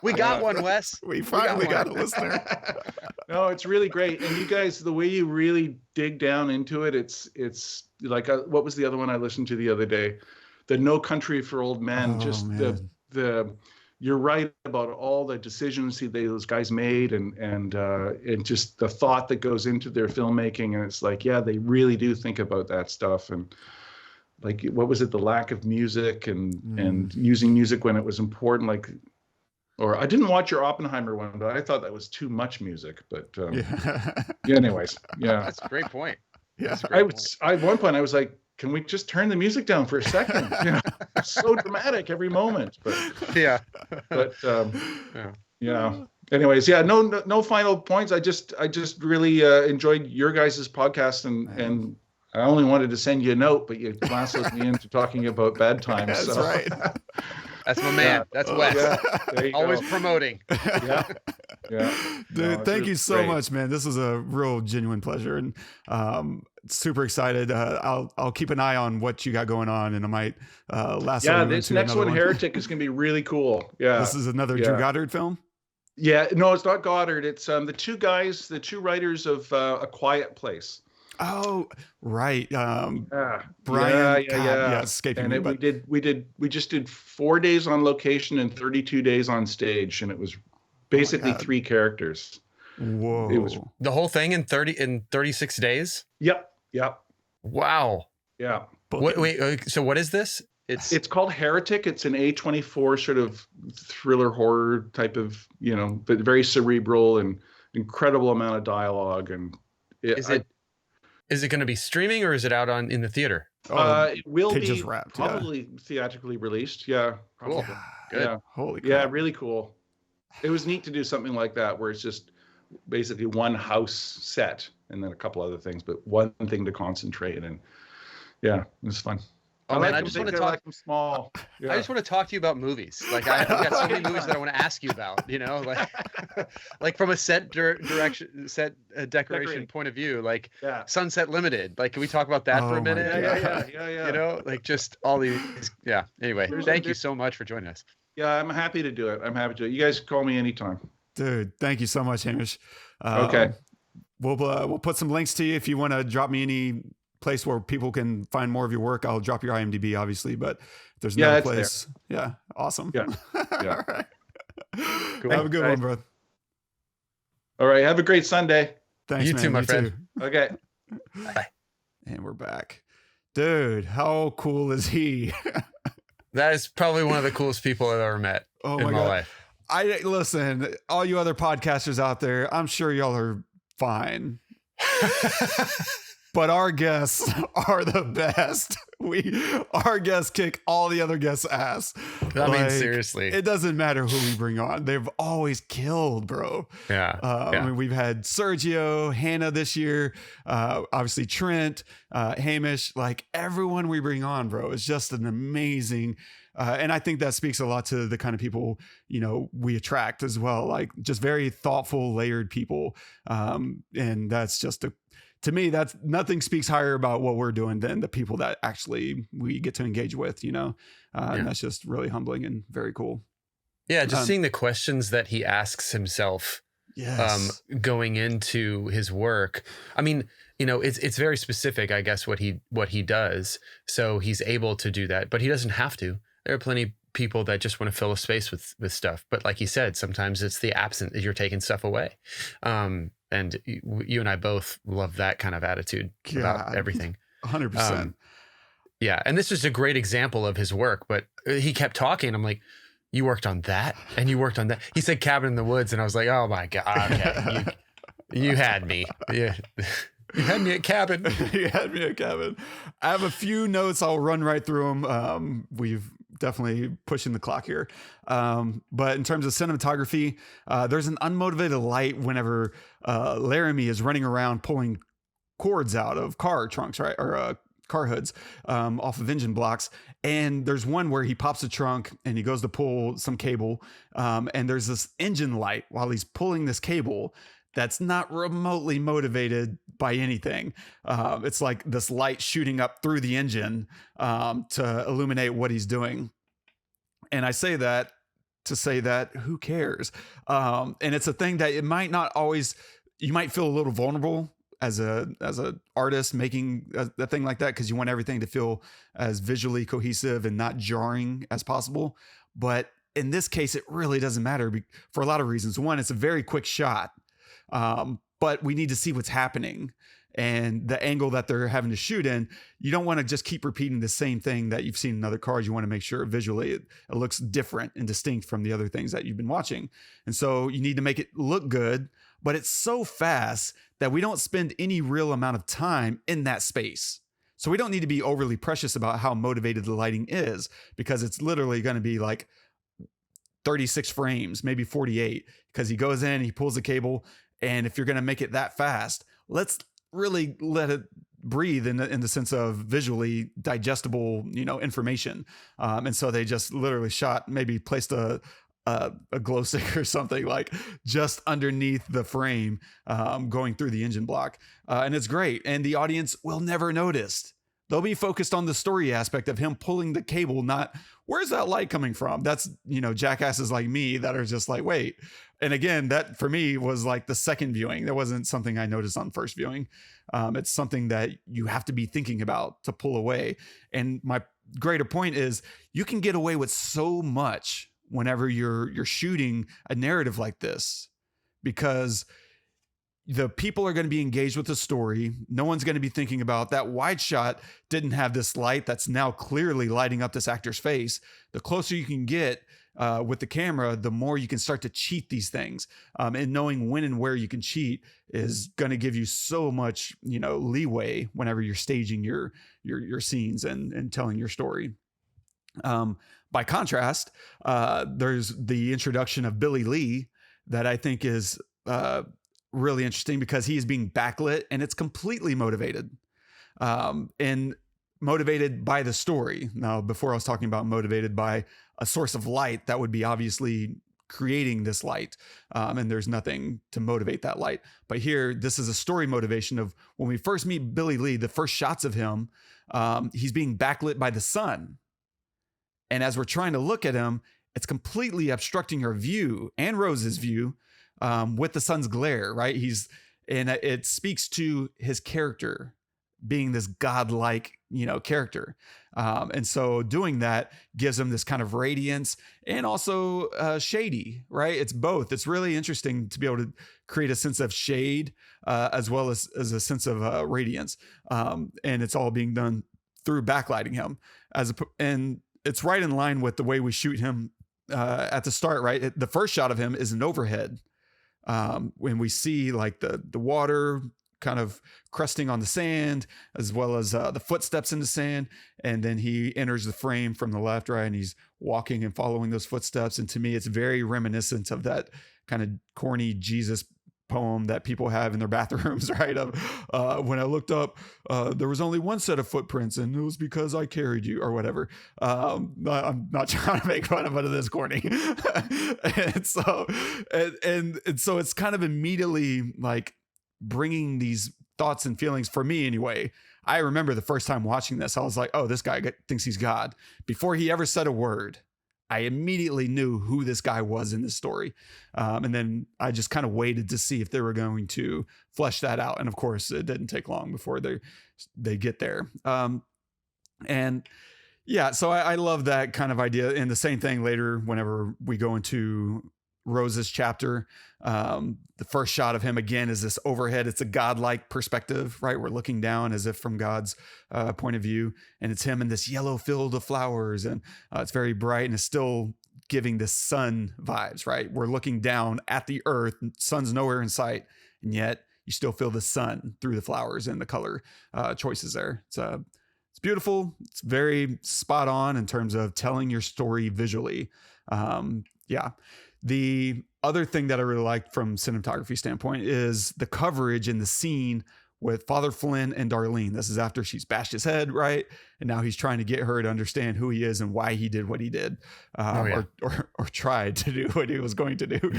We got one, Wes. We finally got a listener. No, it's really great. And you guys, the way you really dig down into it, it's like, what was the other one I listened to the other day? The No Country for Old Men. You're right about all the decisions those guys made, and just the thought that goes into their filmmaking. And it's like, yeah, they really do think about that stuff. And like, what was it? The lack of music and using music when it was important. Like, or I didn't watch your Oppenheimer one, but I thought that was too much music. But anyways, yeah, that's a great point. Yeah, at one point I was like, can we just turn the music down for a second? It's so dramatic every moment. But anyways, no final points. I just really enjoyed your guys' podcast, and I only wanted to send you a note, but you lassoed me into talking about bad times. That's so. right. That's my man. That's Wes. Yeah, always go. promoting. Yeah. Dude, thank you so great. much, man. This was a real genuine pleasure, and super excited. I'll keep an eye on what you got going on, and I might lasso you this into next another one, Heretic, is going to be really cool. Yeah, this is another Drew Goddard film. Yeah, no, it's not Goddard. It's the two writers of A Quiet Place. Oh, right. Brian. Yeah. Escaping and me. We just did 4 days on location and 32 days on stage, and it was basically 3 characters. Whoa. It was The whole thing in 36 days? Yep. Wow. Yeah. Wait, so what is this? It's called Heretic. It's an A24 sort of thriller horror type of, but very cerebral and incredible amount of dialogue. And Is it going to be streaming or is it out in the theater? It will be just wrapped, probably theatrically released. Yeah. Cool. Probably. Good. Yeah. Holy crap. Yeah, really cool. It was neat to do something like that where it's just basically one house set and then a couple other things, but one thing to concentrate. And yeah, it was fun. Oh, man, I them just big, want to I talk. like them small. Yeah. I just want to talk to you about movies. Like I've got so many movies that I want to ask you about, like from a set decoration Decorating. point of view, like Yeah. Sunset Limited. Like, can we talk about that for Oh a my minute? Yeah. Like just all these. Yeah. Anyway, There's- thank you so much for joining us. Yeah, I'm happy to do it. You guys call me anytime. Dude, thank you so much, Hamish. Okay. We'll put some links to you if you want to drop me any place where people can find more of your work. I'll drop your IMDb, obviously, but if there's no it's place. Yeah, awesome. Yeah. All right. Cool. Have a good one, bro. All right. Have a great Sunday. Thanks, You man. too, my friend. Okay. And we're back. Dude, how cool is he? That is probably one of the coolest people I've ever met Oh in my my God. life. Listen, all you other podcasters out there, I'm sure y'all are fine. But our guests are the best. Our guests kick all the other guests' ass. I mean, seriously. It doesn't matter who we bring on. They've always killed, bro. Yeah. I mean, we've had Sergio, Hannah this year, obviously Trent, Hamish, like everyone we bring on, bro, is just an amazing. And I think that speaks a lot to the kind of people, we attract as well, like just very thoughtful, layered people. And that's just to me, that's nothing speaks higher about what we're doing than the people that actually we get to engage with, and that's just really humbling and very cool. Yeah. Just seeing the questions that he asks himself, Yes. going into his work. I mean, it's very specific, I guess, what he does. So he's able to do that, but he doesn't have to. There are plenty of people that just want to fill a space with stuff. But like he said, sometimes it's the absent, you're taking stuff away. And you and I both love that kind of attitude about everything. 100%. Yeah. And this is a great example of his work, but he kept talking. I'm like, you worked on that and you worked on that. He said Cabin in the Woods. And I was like, oh my God. Okay. You had me. Yeah. You had me at Cabin. You had me at Cabin. I have a few notes. I'll run right through them. We've definitely pushing the clock here. But in terms of cinematography, there's an unmotivated light whenever Laramie is running around pulling cords out of car trunks, right? Or car hoods off of engine blocks. And there's one where he pops a trunk and he goes to pull some cable. And there's this engine light while he's pulling this cable that's not remotely motivated by anything. It's like this light shooting up through the engine to illuminate what he's doing. And I say that to say that who cares? And it's a thing that it might not always, you might feel a little vulnerable as a artist making a thing like that, because you want everything to feel as visually cohesive and not jarring as possible. But in this case, it really doesn't matter for a lot of reasons. One, it's a very quick shot. But we need to see what's happening and the angle that they're having to shoot in. You don't want to just keep repeating the same thing that you've seen in other cars. You want to make sure visually it looks different and distinct from the other things that you've been watching. And so you need to make it look good, but it's so fast that we don't spend any real amount of time in that space. So we don't need to be overly precious about how motivated the lighting is, because it's literally going to be like 36 frames, maybe 48, because he goes in, he pulls the cable. And if you're going to make it that fast, let's really let it breathe in the sense of visually digestible, information. And so they just literally maybe placed a glow stick or something like just underneath the frame, going through the engine block. And it's great. And the audience will never notice. They'll be focused on the story aspect of him pulling the cable, not where's that light coming from? That's, jackasses like me that are just like, wait. And again, that for me was like the second viewing. That wasn't something I noticed on first viewing. It's something that you have to be thinking about to pull away. And my greater point is you can get away with so much whenever you're shooting a narrative like this, because the people are going to be engaged with the story. No one's going to be thinking about that wide shot didn't have this light that's now clearly lighting up this actor's face. The closer you can get, with the camera, the more you can start to cheat these things. And knowing when and where you can cheat is going to give you so much, leeway whenever you're staging your scenes and telling your story. By contrast, there's the introduction of Billy Lee that I think is really interesting because he is being backlit and it's completely motivated. And motivated by the story. Now, before I was talking about motivated by a source of light, that would be obviously creating this light. And there's nothing to motivate that light. But here, this is a story motivation of when we first meet Billy Lee, the first shots of him, he's being backlit by the sun. And as we're trying to look at him, it's completely obstructing our view and Rose's view with the sun's glare, right? And it speaks to his character being this godlike, character. And so doing that gives him this kind of radiance and also shady, right? It's both. It's really interesting to be able to create a sense of shade as well as a sense of radiance. And it's all being done through backlighting him and it's right in line with the way we shoot him at the start, right? The first shot of him is an overhead. When we see like the water kind of crusting on the sand, as well as the footsteps in the sand. And then he enters the frame from the left, right? And he's walking and following those footsteps. And to me, it's very reminiscent of that kind of corny Jesus poem that people have in their bathrooms, right? Of when I looked up, there was only one set of footprints and it was because I carried you or whatever. I'm not trying to make fun of it. This corny. and so it's kind of immediately like bringing these thoughts and feelings for me anyway. I remember the first time watching this, I was like, oh, this guy thinks he's God. Before he ever said a word, I immediately knew who this guy was in this story. And then I just kind of waited to see if they were going to flesh that out. And of course, it didn't take long before they get there. And yeah, so I love that kind of idea. And the same thing later, whenever we go into Rose's chapter, the first shot of him again is this overhead. It's a godlike perspective, right? We're looking down as if from God's point of view, and it's him in this yellow field of flowers, and it's very bright and it's still giving the sun vibes, right? We're looking down at the earth, sun's nowhere in sight, and yet you still feel the sun through the flowers and the color choices there. It's beautiful. It's very spot on in terms of telling your story visually. Yeah. The other thing that I really liked from cinematography standpoint is the coverage in the scene with Father Flynn and Darlene. This is after she's bashed his head, right? And now he's trying to get her to understand who he is and why he did what he did, or tried to do what he was going to do,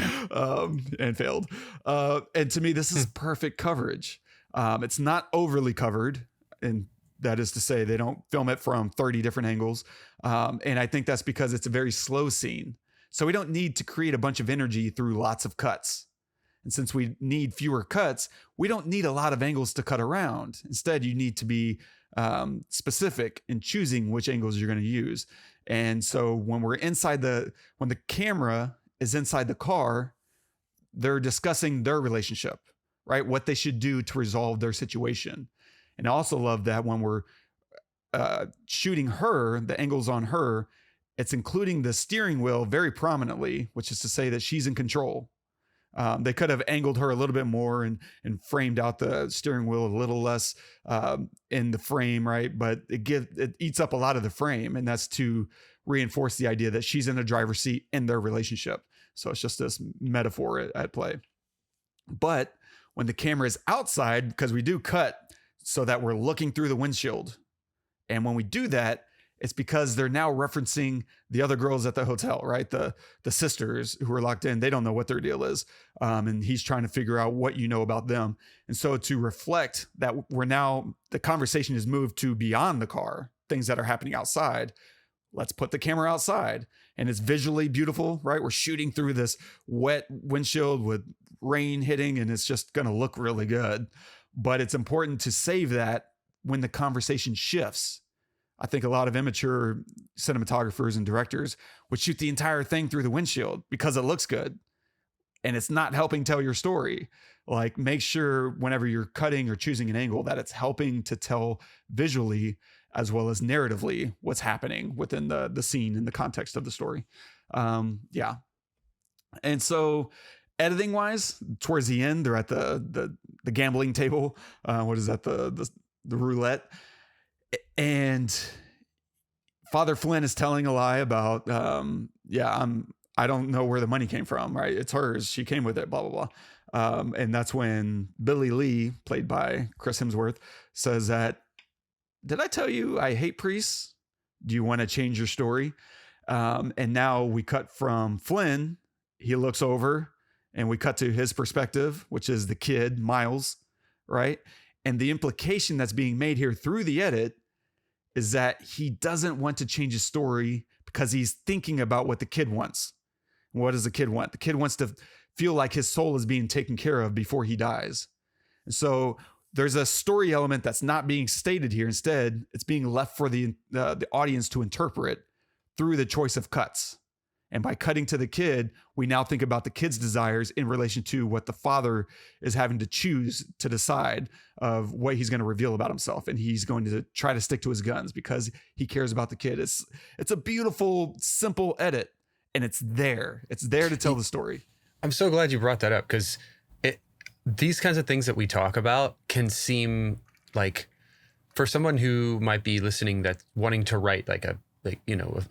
and failed. And to me, this is perfect coverage. It's not overly covered, and that is to say they don't film it from 30 different angles. And I think that's because it's a very slow scene. So we don't need to create a bunch of energy through lots of cuts. And since we need fewer cuts, we don't need a lot of angles to cut around. Instead, you need to be specific in choosing which angles you're going to use. And so when the camera is inside the car, they're discussing their relationship, right? What they should do to resolve their situation. And I also love that when we're shooting her, the angles on her, it's including the steering wheel very prominently, which is to say that she's in control. They could have angled her a little bit more and framed out the steering wheel a little less in the frame, right? But it eats up a lot of the frame, and that's to reinforce the idea that she's in the driver's seat in their relationship. So it's just this metaphor at play. But when the camera is outside, because we do cut so that we're looking through the windshield, and when we do that, it's because they're now referencing the other girls at the hotel, right? The sisters who are locked in, they don't know what their deal is. And he's trying to figure out what you know about them. And so to reflect that the conversation is moved to beyond the car, things that are happening outside, let's put the camera outside. And it's visually beautiful, right? We're shooting through this wet windshield with rain hitting, and it's just going to look really good. But it's important to save that when the conversation shifts. I think a lot of immature cinematographers and directors would shoot the entire thing through the windshield because it looks good and it's not helping tell your story. Like, make sure whenever you're cutting or choosing an angle that it's helping to tell visually as well as narratively what's happening within the scene in the context of the story. Yeah. And so editing wise, towards the end, they're at the gambling table. What is that? The roulette. And Father Flynn is telling a lie about, I don't know where the money came from, right? It's hers. She came with it, blah, blah, blah. And that's when Billy Lee, played by Chris Hemsworth, says that, did I tell you I hate priests? Do you want to change your story? And now we cut from Flynn. He looks over and we cut to his perspective, which is the kid, Miles, right? And the implication that's being made here through the edit is that he doesn't want to change his story because he's thinking about what the kid wants. What does the kid want? The kid wants to feel like his soul is being taken care of before he dies. And so there's a story element that's not being stated here. Instead, it's being left for the audience to interpret through the choice of cuts. And by cutting to the kid, we now think about the kid's desires in relation to what the father is having to choose to decide of what he's going to reveal about himself. And he's going to try to stick to his guns because he cares about the kid. It's a beautiful, simple edit, and it's there. It's there to tell the story. I'm so glad you brought that up, because these kinds of things that we talk about can seem like, for someone who might be listening that's wanting to write like a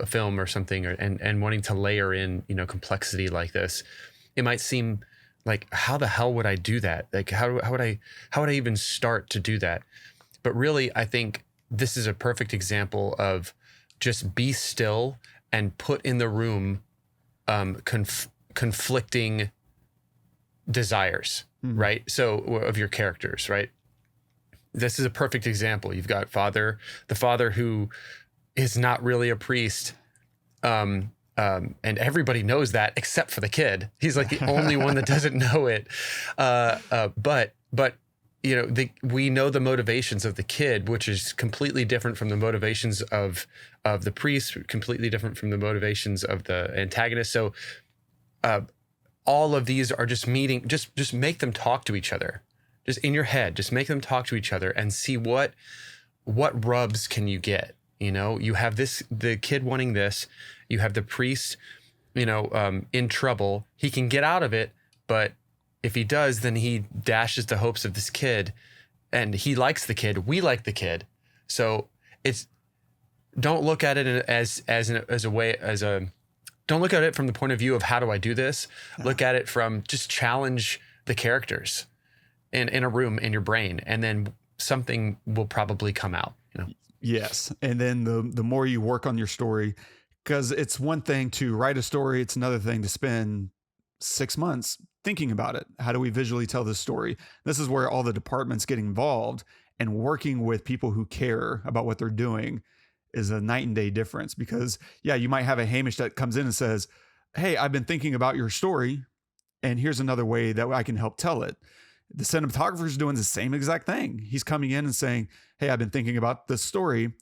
film or something, and wanting to layer in, complexity like this, it might seem like, how the hell would I do that? Like, how would I even start to do that? But really, I think this is a perfect example of just be still and put in the room conflicting desires, right? So of your characters, right? This is a perfect example. You've got the father who is not really a priest. And everybody knows that except for the kid. He's like the only one that doesn't know it. But we know the motivations of the kid, which is completely different from the motivations of the priest, completely different from the motivations of the antagonist. So all of these are just meeting, just make them talk to each other. Just in your head, just make them talk to each other and see what rubs can you get. You have the kid wanting this, you have the priest, in trouble. He can get out of it, but if he does, then he dashes the hopes of this kid, and he likes the kid. We like the kid. So don't look at it don't look at it from the point of view of how do I do this? Look at it from just challenge the characters in a room in your brain, and then something will probably come out, Yes. And then the more you work on your story, because it's one thing to write a story, it's another thing to spend 6 months thinking about it. How do we visually tell this story? This is where all the departments get involved, and working with people who care about what they're doing is a night and day difference. Because you might have a Hamish that comes in and says, hey, I've been thinking about your story, and here's another way that I can help tell it. The cinematographer is doing the same exact thing. He's coming in and saying, hey, I've been thinking about this story.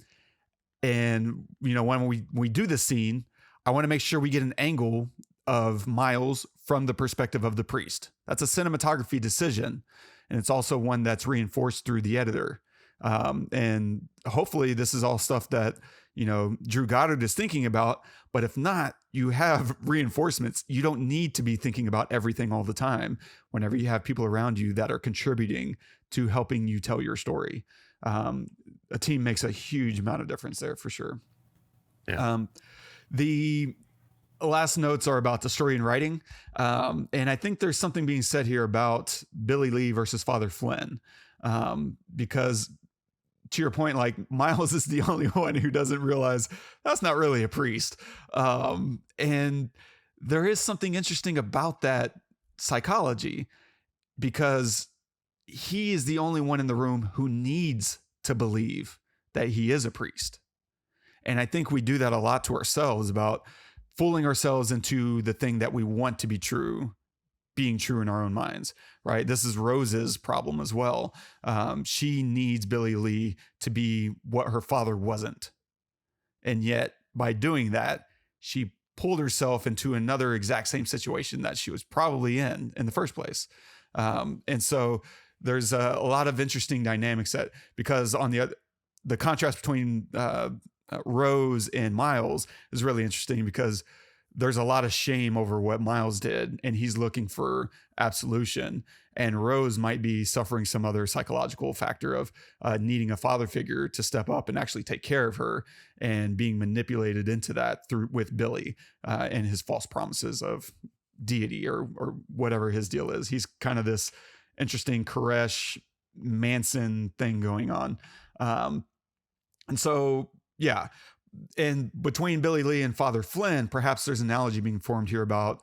And, when we do this scene, I want to make sure we get an angle of Miles from the perspective of the priest. That's a cinematography decision. And it's also one that's reinforced through the editor. And hopefully this is all stuff that, Drew Goddard is thinking about. But if not, you have reinforcements. You don't need to be thinking about everything all the time whenever you have people around you that are contributing to helping you tell your story. A team makes a huge amount of difference there for sure. Yeah. The last notes are about the story and writing. And I think there's something being said here about Billy Lee versus Father Flynn. Because to your point, like, Miles is the only one who doesn't realize that's not really a priest. And there is something interesting about that psychology, because he is the only one in the room who needs to believe that he is a priest. And I think we do that a lot to ourselves, about fooling ourselves into the thing that we want to be true, being true in our own minds, right? This is Rose's problem as well. She needs Billy Lee to be what her father wasn't. And yet by doing that, she pulled herself into another exact same situation that she was probably in the first place. And so there's a lot of interesting dynamics because on the contrast between Rose and Miles is really interesting, because there's a lot of shame over what Miles did, and he's looking for absolution. And Rose might be suffering some other psychological factor of needing a father figure to step up and actually take care of her, and being manipulated into that through with Billy and his false promises of deity or whatever his deal is. He's kind of this interesting Koresh Manson thing going on. And so, yeah. And between Billy Lee and Father Flynn, perhaps there's an analogy being formed here about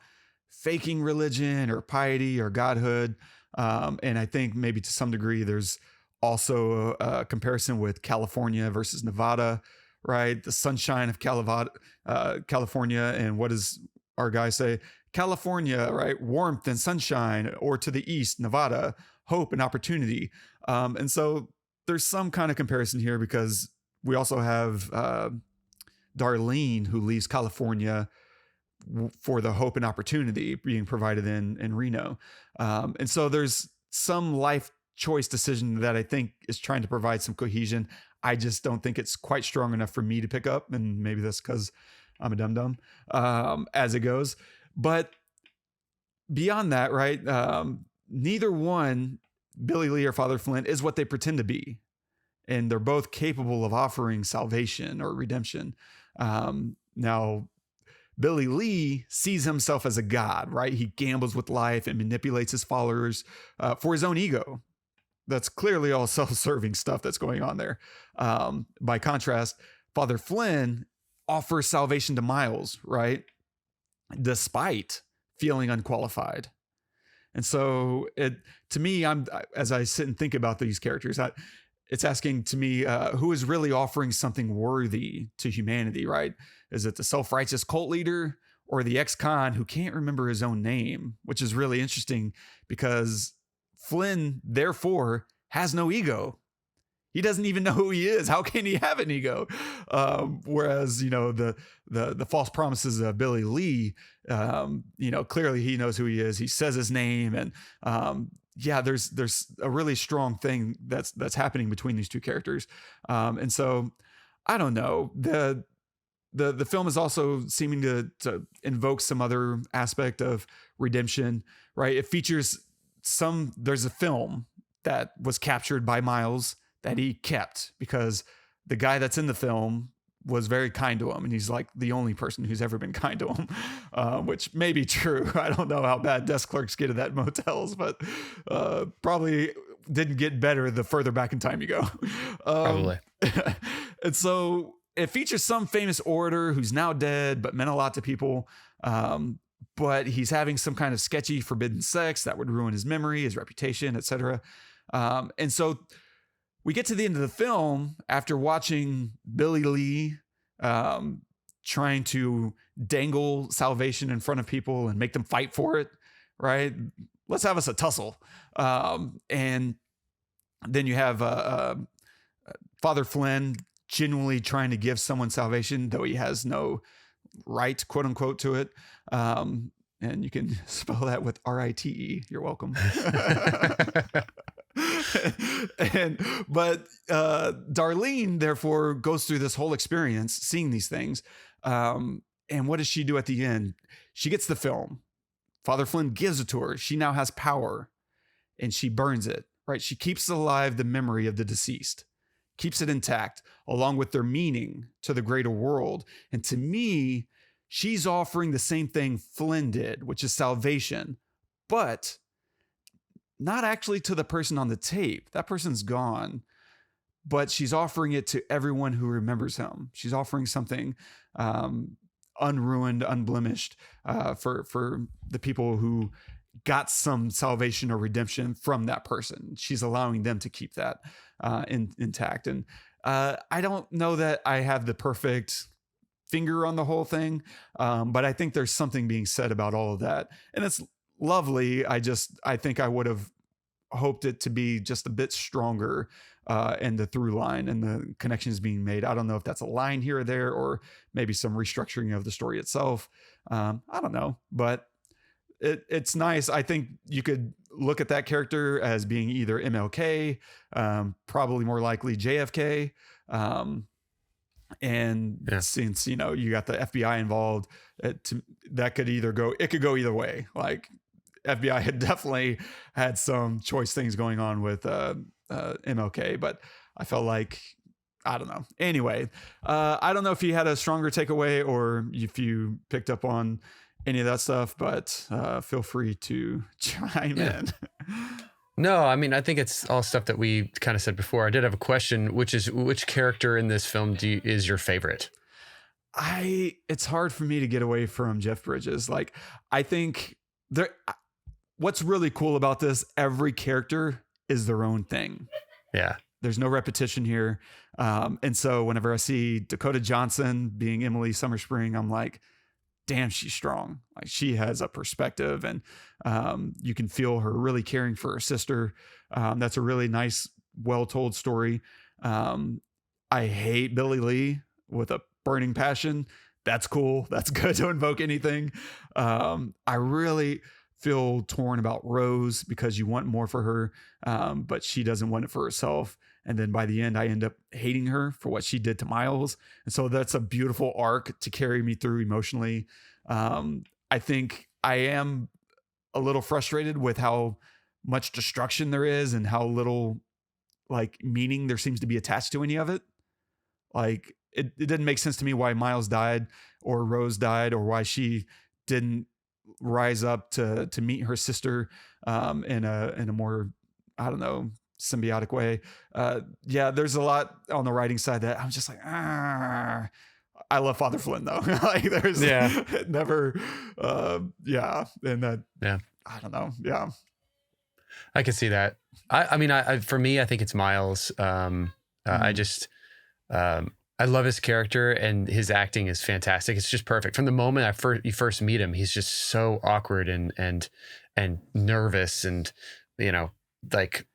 faking religion or piety or godhood. And I think maybe to some degree, there's also a comparison with California versus Nevada, right? The sunshine of California. And what does our guy say? California, right? Warmth and sunshine, or to the east, Nevada, hope and opportunity. And so there's some kind of comparison here, because we also have Darlene, who leaves California for the hope and opportunity being provided in Reno. And so there's some life choice decision that I think is trying to provide some cohesion. I just don't think it's quite strong enough for me to pick up. And maybe that's because I'm a dum-dum as it goes. But beyond that, right, neither one, Billy Lee or Father Flynn, is what they pretend to be. And they're both capable of offering salvation or redemption. Now, Billy Lee sees himself as a god, right? He gambles with life and manipulates his followers for his own ego. That's clearly all self-serving stuff that's going on there. By contrast, Father Flynn offers salvation to Miles, right? Despite feeling unqualified. And so to me, as I sit and think about these characters, it's asking to me, who is really offering something worthy to humanity, right? Is it the self-righteous cult leader or the ex-con who can't remember his own name? Which is really interesting, because Flynn, therefore, has no ego. He doesn't even know who he is. How can he have an ego? Whereas, the false promises of Billy Lee, clearly he knows who he is. He says his name, and there's a really strong thing that's happening between these two characters. And so I don't know. The film is also seeming to invoke some other aspect of redemption, right? It features there's a film that was captured by Miles that he kept, because the guy that's in the film was very kind to him, and he's like the only person who's ever been kind to him, which may be true. I don't know how bad desk clerks get at motels, but probably didn't get better the further back in time you go. Probably. And so it features some famous orator who's now dead, but meant a lot to people. But he's having some kind of sketchy forbidden sex that would ruin his memory, his reputation, etc. And so we get to the end of the film after watching Billy Lee trying to dangle salvation in front of people and make them fight for it, right? Let's have us a tussle. And then you have Father Flynn genuinely trying to give someone salvation, though he has no right, quote unquote, to it. And you can spell that with R-I-T-E. You're welcome. But Darlene, therefore, goes through this whole experience seeing these things. And what does she do at the end? She gets the film. Father Flynn gives it to her. She now has power, and she burns it, right? She keeps alive the memory of the deceased, keeps it intact, along with their meaning to the greater world. And to me, she's offering the same thing Flynn did, which is salvation, but not actually to the person on the tape. That person's gone, but she's offering it to everyone who remembers him. She's offering something unruined, unblemished for the people who got some salvation or redemption from that person. She's allowing them to keep that intact. And I don't know that I have the perfect finger on the whole thing, but I think there's something being said about all of that. And it's lovely. I think I would have hoped it to be just a bit stronger in the through line and the connections being made. I don't know if that's a line here or there, or maybe some restructuring of the story itself. I don't know, but it's nice. I think you could look at that character as being either MLK, probably more likely JFK. And since, you know, you got the FBI involved, that could either go, it could go either way. Like FBI had definitely had some choice things going on with MLK, but I felt like, I don't know. Anyway, I don't know if you had a stronger takeaway or if you picked up on any of that stuff, but feel free to chime in. No, I mean, I think it's all stuff that we kind of said before. I did have a question, which is, which character in this film is your favorite? It's hard for me to get away from Jeff Bridges. Like, I think what's really cool about this, every character is their own thing. Yeah. There's no repetition here. And so whenever I see Dakota Johnson being Emily Summerspring, I'm like, damn, she's strong. Like, she has a perspective, and you can feel her really caring for her sister. That's a really nice, well-told story. I hate Billy Lee with a burning passion. That's cool. That's good to invoke anything. I really feel torn about Rose because you want more for her, but she doesn't want it for herself. And then by the end, I end up hating her for what she did to Miles. And so that's a beautiful arc to carry me through emotionally. I think I am a little frustrated with how much destruction there is and how little like meaning there seems to be attached to any of it. Like it didn't make sense to me why Miles died or Rose died or why she didn't rise up to meet her sister in a more, I don't know, symbiotic way. There's a lot on the writing side that I'm just like, I love Father Flynn though. Like there's never, and that, I don't know. Yeah. I can see that. I mean, for me, I think it's Miles. I just, I love his character and his acting is fantastic. It's just perfect. From the moment you first meet him, he's just so awkward and nervous and, you know, like,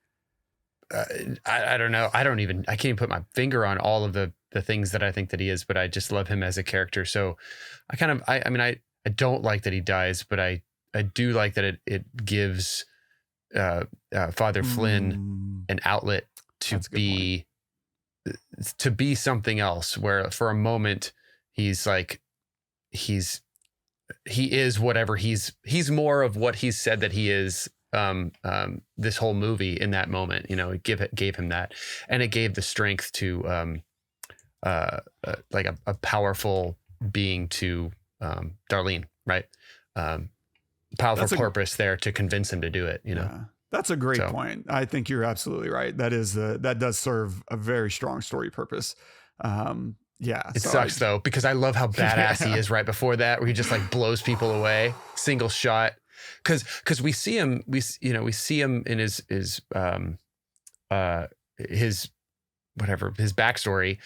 I don't know. I can't even put my finger on all of the things that I think that he is, but I just love him as a character. So I don't like that he dies, but I do like that it gives Father Flynn an outlet to be something else, where for a moment he is whatever he's more of what he's said that he is. This whole movie in that moment, you know, it gave him that, and it gave the strength to like a powerful being to Darlene, right? Powerful purpose there to convince him to do it, you know. Yeah, that's a great point. I think you're absolutely right. That does serve a very strong story purpose. It sucks though, because I love how badass he is right before that, where he just like blows people away, single shot. Because we see him in his backstory,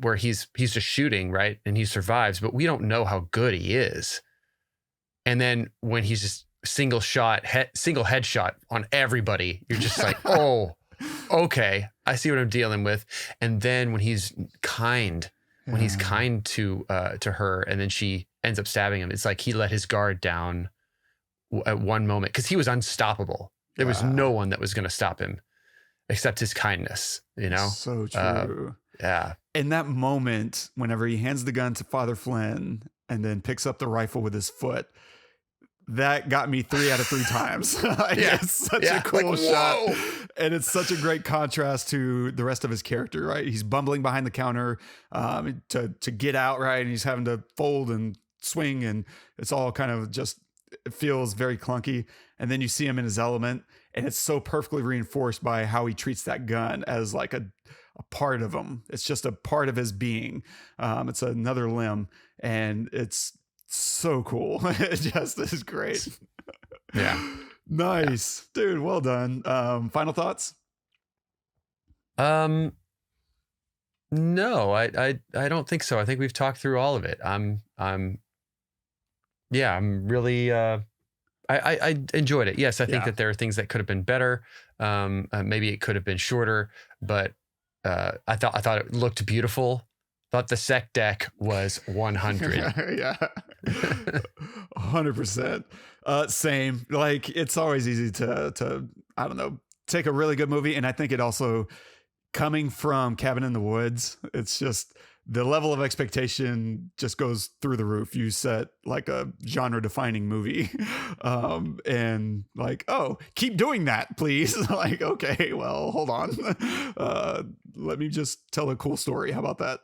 where he's just shooting, right, and he survives, but we don't know how good he is. And then when he's just single headshot on everybody, you're just like, oh, okay, I see what I'm dealing with. And then when he's kind to her, and then she ends up stabbing him, it's like he let his guard down at one moment, because he was unstoppable. There was no one that was going to stop him except his kindness, you know? So true. Yeah. In that moment, whenever he hands the gun to Father Flynn and then picks up the rifle with his foot, that got me 3 out of 3 times. It's such a cool shot. And it's such a great contrast to the rest of his character, right? He's bumbling behind the counter to get out, right? And he's having to fold and swing, and it's all kind of just, it feels very clunky. And then you see him in his element, and it's so perfectly reinforced by how he treats that gun as like a part of him. It's just a part of his being. It's another limb, and it's so cool. It just is great. Yeah. Nice. Dude, well done. Final thoughts? No, I don't think so. I think we've talked through all of it. I'm really, I enjoyed it. Yes, I think that there are things that could have been better. Maybe it could have been shorter, but I thought it looked beautiful. Thought the sec deck was 100. Yeah. 100%. Same. Like, it's always easy to, I don't know, take a really good movie. And I think it also, coming from Cabin in the Woods, it's just the level of expectation just goes through the roof. You set like a genre defining movie. And like, oh, keep doing that, please. Like, okay, well, hold on. Let me just tell a cool story. How about that?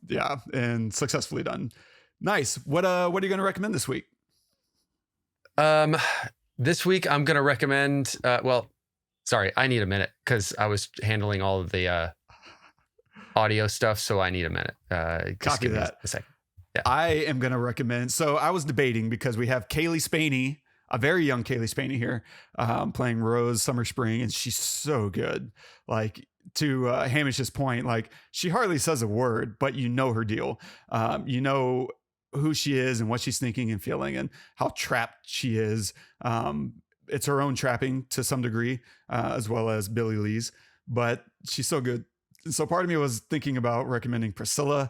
Yeah. And successfully done. Nice. What are you going to recommend this week? This week I'm going to recommend, sorry, I need a minute because I was handling all of the audio stuff. So I need a minute. Copy that. A second. Yeah. I am going to recommend. So I was debating because we have Kaylee Spaney, a very young Kaylee Spaney here, playing Rose Summer Spring, and she's so good. Like, to Hamish's point, like, she hardly says a word, but you know her deal. You know who she is and what she's thinking and feeling and how trapped she is. It's her own trapping to some degree, as well as Billy Lee's, but she's so good. So part of me was thinking about recommending Priscilla,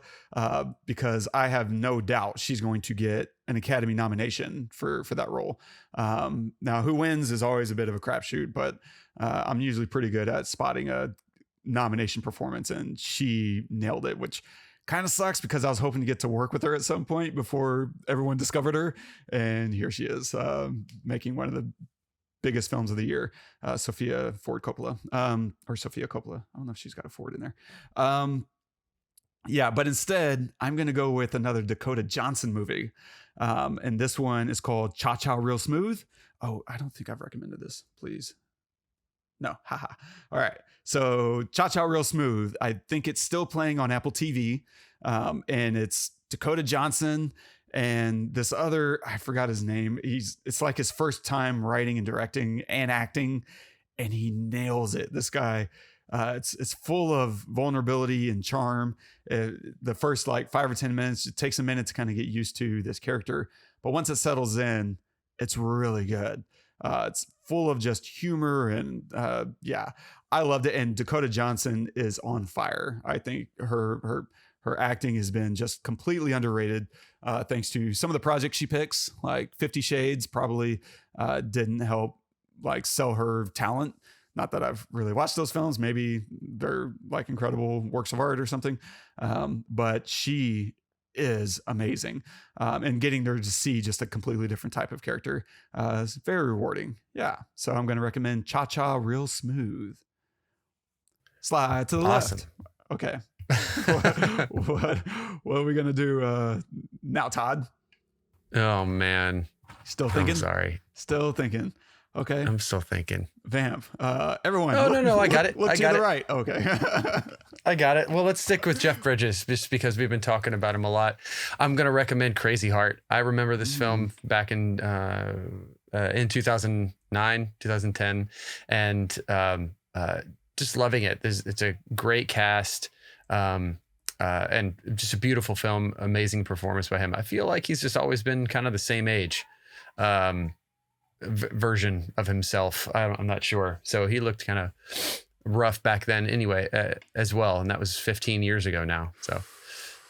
because I have no doubt she's going to get an Academy nomination for that role. Now, who wins is always a bit of a crapshoot, but I'm usually pretty good at spotting a nomination performance, and she nailed it, which kind of sucks because I was hoping to get to work with her at some point before everyone discovered her. And here she is, making one of the biggest films of the year, Sofia Coppola. I don't know if she's got a Ford in there. But instead I'm going to go with another Dakota Johnson movie. And this one is called Cha Cha Real Smooth. Oh, I don't think I've recommended this. Please. No. Haha. All right. So Cha Cha Real Smooth. I think it's still playing on Apple TV. And it's Dakota Johnson and this other, I forgot his name. It's like his first time writing and directing and acting, and he nails it. This guy, it's full of vulnerability and charm. The first like 5 or 10 minutes, it takes a minute to kind of get used to this character, but once it settles in, it's really good. It's full of just humor and I loved it. And Dakota Johnson is on fire. I think her acting has been just completely underrated, thanks to some of the projects she picks, like 50 Shades probably didn't help like sell her talent. Not that I've really watched those films. Maybe they're like incredible works of art or something. But she is amazing. And getting there to see just a completely different type of character is very rewarding. Yeah. So I'm going to recommend Cha Cha Real Smooth. Slide to the left. Okay. what are we gonna do now, Todd? Oh man, still thinking? I'm sorry, still thinking. Okay, I'm still thinking. Vamp. Everyone. No, I got it. Look I to got the it. right. Okay. I got it. Well, let's stick with Jeff Bridges just because we've been talking about him a lot. I'm gonna recommend Crazy Heart. I remember this film back in 2009, 2010, and just loving it. It's a great cast. And just a beautiful film, amazing performance by him. I feel like he's just always been kind of the same age version of himself. I'm not sure. So he looked kind of rough back then anyway, as well. And that was 15 years ago now. So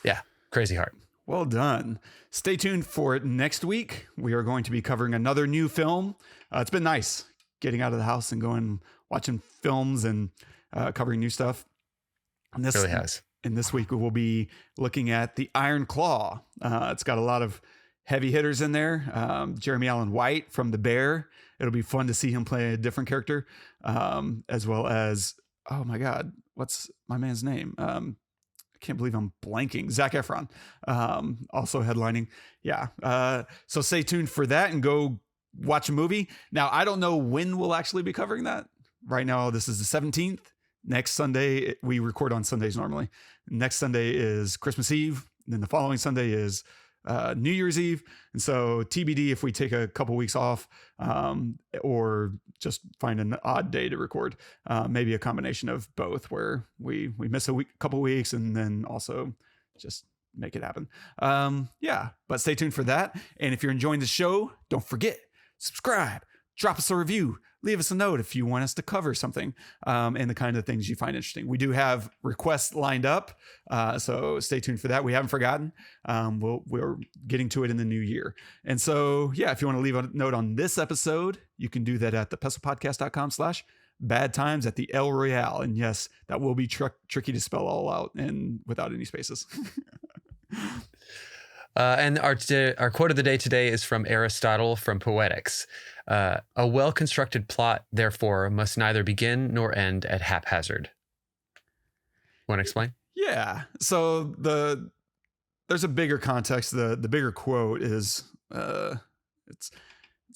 yeah, Crazy Heart. Well done. Stay tuned for it next week. We are going to be covering another new film. It's been nice getting out of the house and going, watching films and covering new stuff. And this really has. And this week we will be looking at The Iron Claw. It's got a lot of heavy hitters in there. Jeremy Allen White from The Bear. It'll be fun to see him play a different character, as well as, oh my God, what's my man's name? I can't believe I'm blanking. Zac Efron, also headlining. Yeah. So stay tuned for that and go watch a movie. Now, I don't know when we'll actually be covering that. Right now, this is the 17th. Next Sunday, we record on Sundays normally. Next Sunday is Christmas Eve. Then the following Sunday is New Year's Eve. And so TBD if we take a couple weeks off, or just find an odd day to record. Maybe a combination of both where we miss a couple weeks and then also just make it happen. But stay tuned for that. And if you're enjoying the show, don't forget, subscribe, drop us a review, leave us a note if you want us to cover something, and the kind of things you find interesting. We do have requests lined up, so stay tuned for that. We haven't forgotten. We're getting to it in the new year. And so, if you want to leave a note on this episode, you can do that at thepestlepodcast.com/. Bad Times at the El Royale. And yes, that will be tricky to spell all out and without any spaces. And our quote of the day today is from Aristotle from Poetics. A well-constructed plot, therefore, must neither begin nor end at haphazard. Want to explain? Yeah. So there's a bigger context. The bigger quote is it's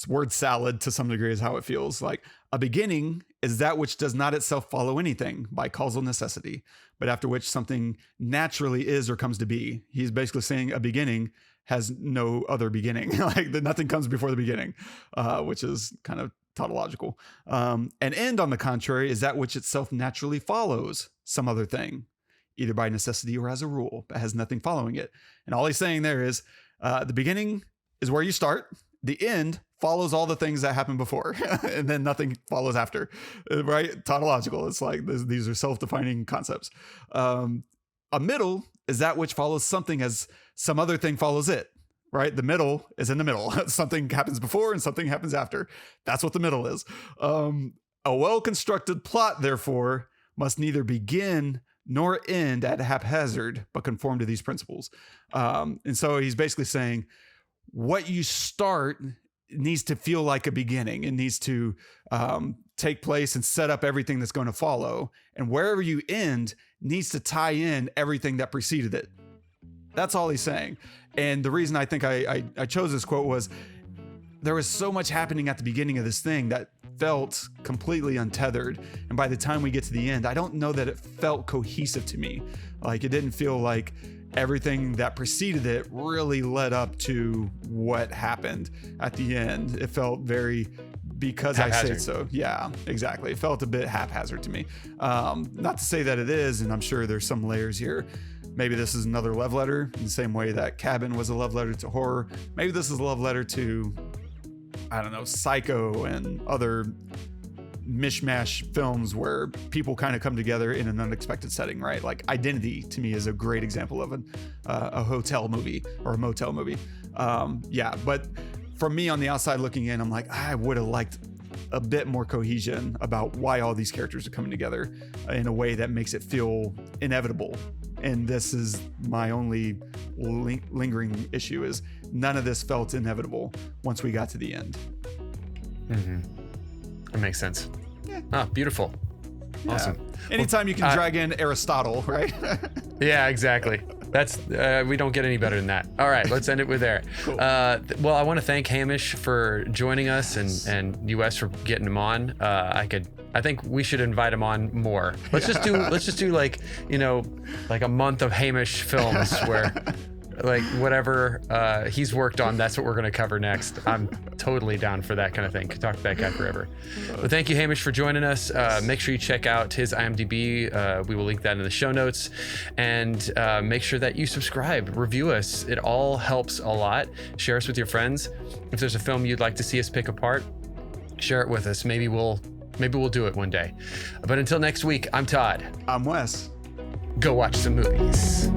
word salad to some degree is how it feels. Like, a beginning is that which does not itself follow anything by causal necessity, but after which something naturally is or comes to be. He's basically saying a beginning has no other beginning. Like, nothing comes before the beginning, which is kind of tautological. An end, on the contrary, is that which itself naturally follows some other thing, either by necessity or as a rule, but has nothing following it. And all he's saying there is the beginning is where you start. The end follows all the things that happened before, and then nothing follows after, right? Tautological. It's like these are self-defining concepts. A middle is that which follows something as some other thing follows it, right? The middle is in the middle. Something happens before and something happens after. That's what the middle is. A well-constructed plot, therefore, must neither begin nor end at haphazard, but conform to these principles. And so he's basically saying what you start needs to feel like a beginning. It needs to take place and set up everything that's going to follow. And wherever you end needs to tie in everything that preceded it. That's all he's saying. And the reason I think I chose this quote was there was so much happening at the beginning of this thing that felt completely untethered. And by the time we get to the end, I don't know that it felt cohesive to me. Like, it didn't feel like everything that preceded it really led up to what happened at the end. It felt very, because I say so. Yeah, exactly. It felt a bit haphazard to me. Not to say that it is, and I'm sure there's some layers here. Maybe this is another love letter in the same way that Cabin was a love letter to horror. Maybe this is a love letter to, I don't know, Psycho and other mishmash films where people kind of come together in an unexpected setting, right? Like Identity, to me, is a great example of a hotel movie or a motel movie. Yeah, but from me on the outside looking in, I'm like, I would have liked a bit more cohesion about why all these characters are coming together in a way that makes it feel inevitable. And this is my only lingering issue, is none of this felt inevitable once we got to the end. Mm-hmm. That makes sense. Yeah. Oh, beautiful. Awesome. Yeah. Anytime you can drag in Aristotle, right? Yeah, exactly. That's we don't get any better than that. All right, let's end it with there. Cool. Well, I want to thank Hamish for joining us and US for getting him on. I think we should invite him on more. Let's just do like a month of Hamish films where like whatever he's worked on, that's what we're going to cover next. I'm totally down for that kind of thing. Could talk to that guy forever. But thank you, Hamish, for joining us. Make sure you check out his IMDb. We will link that in the show notes. And make sure that you subscribe, review us. It all helps a lot. Share us with your friends. If there's a film you'd like to see us pick apart, share it with us. Maybe we'll do it one day. But until next week, I'm Todd. I'm Wes. Go watch some movies.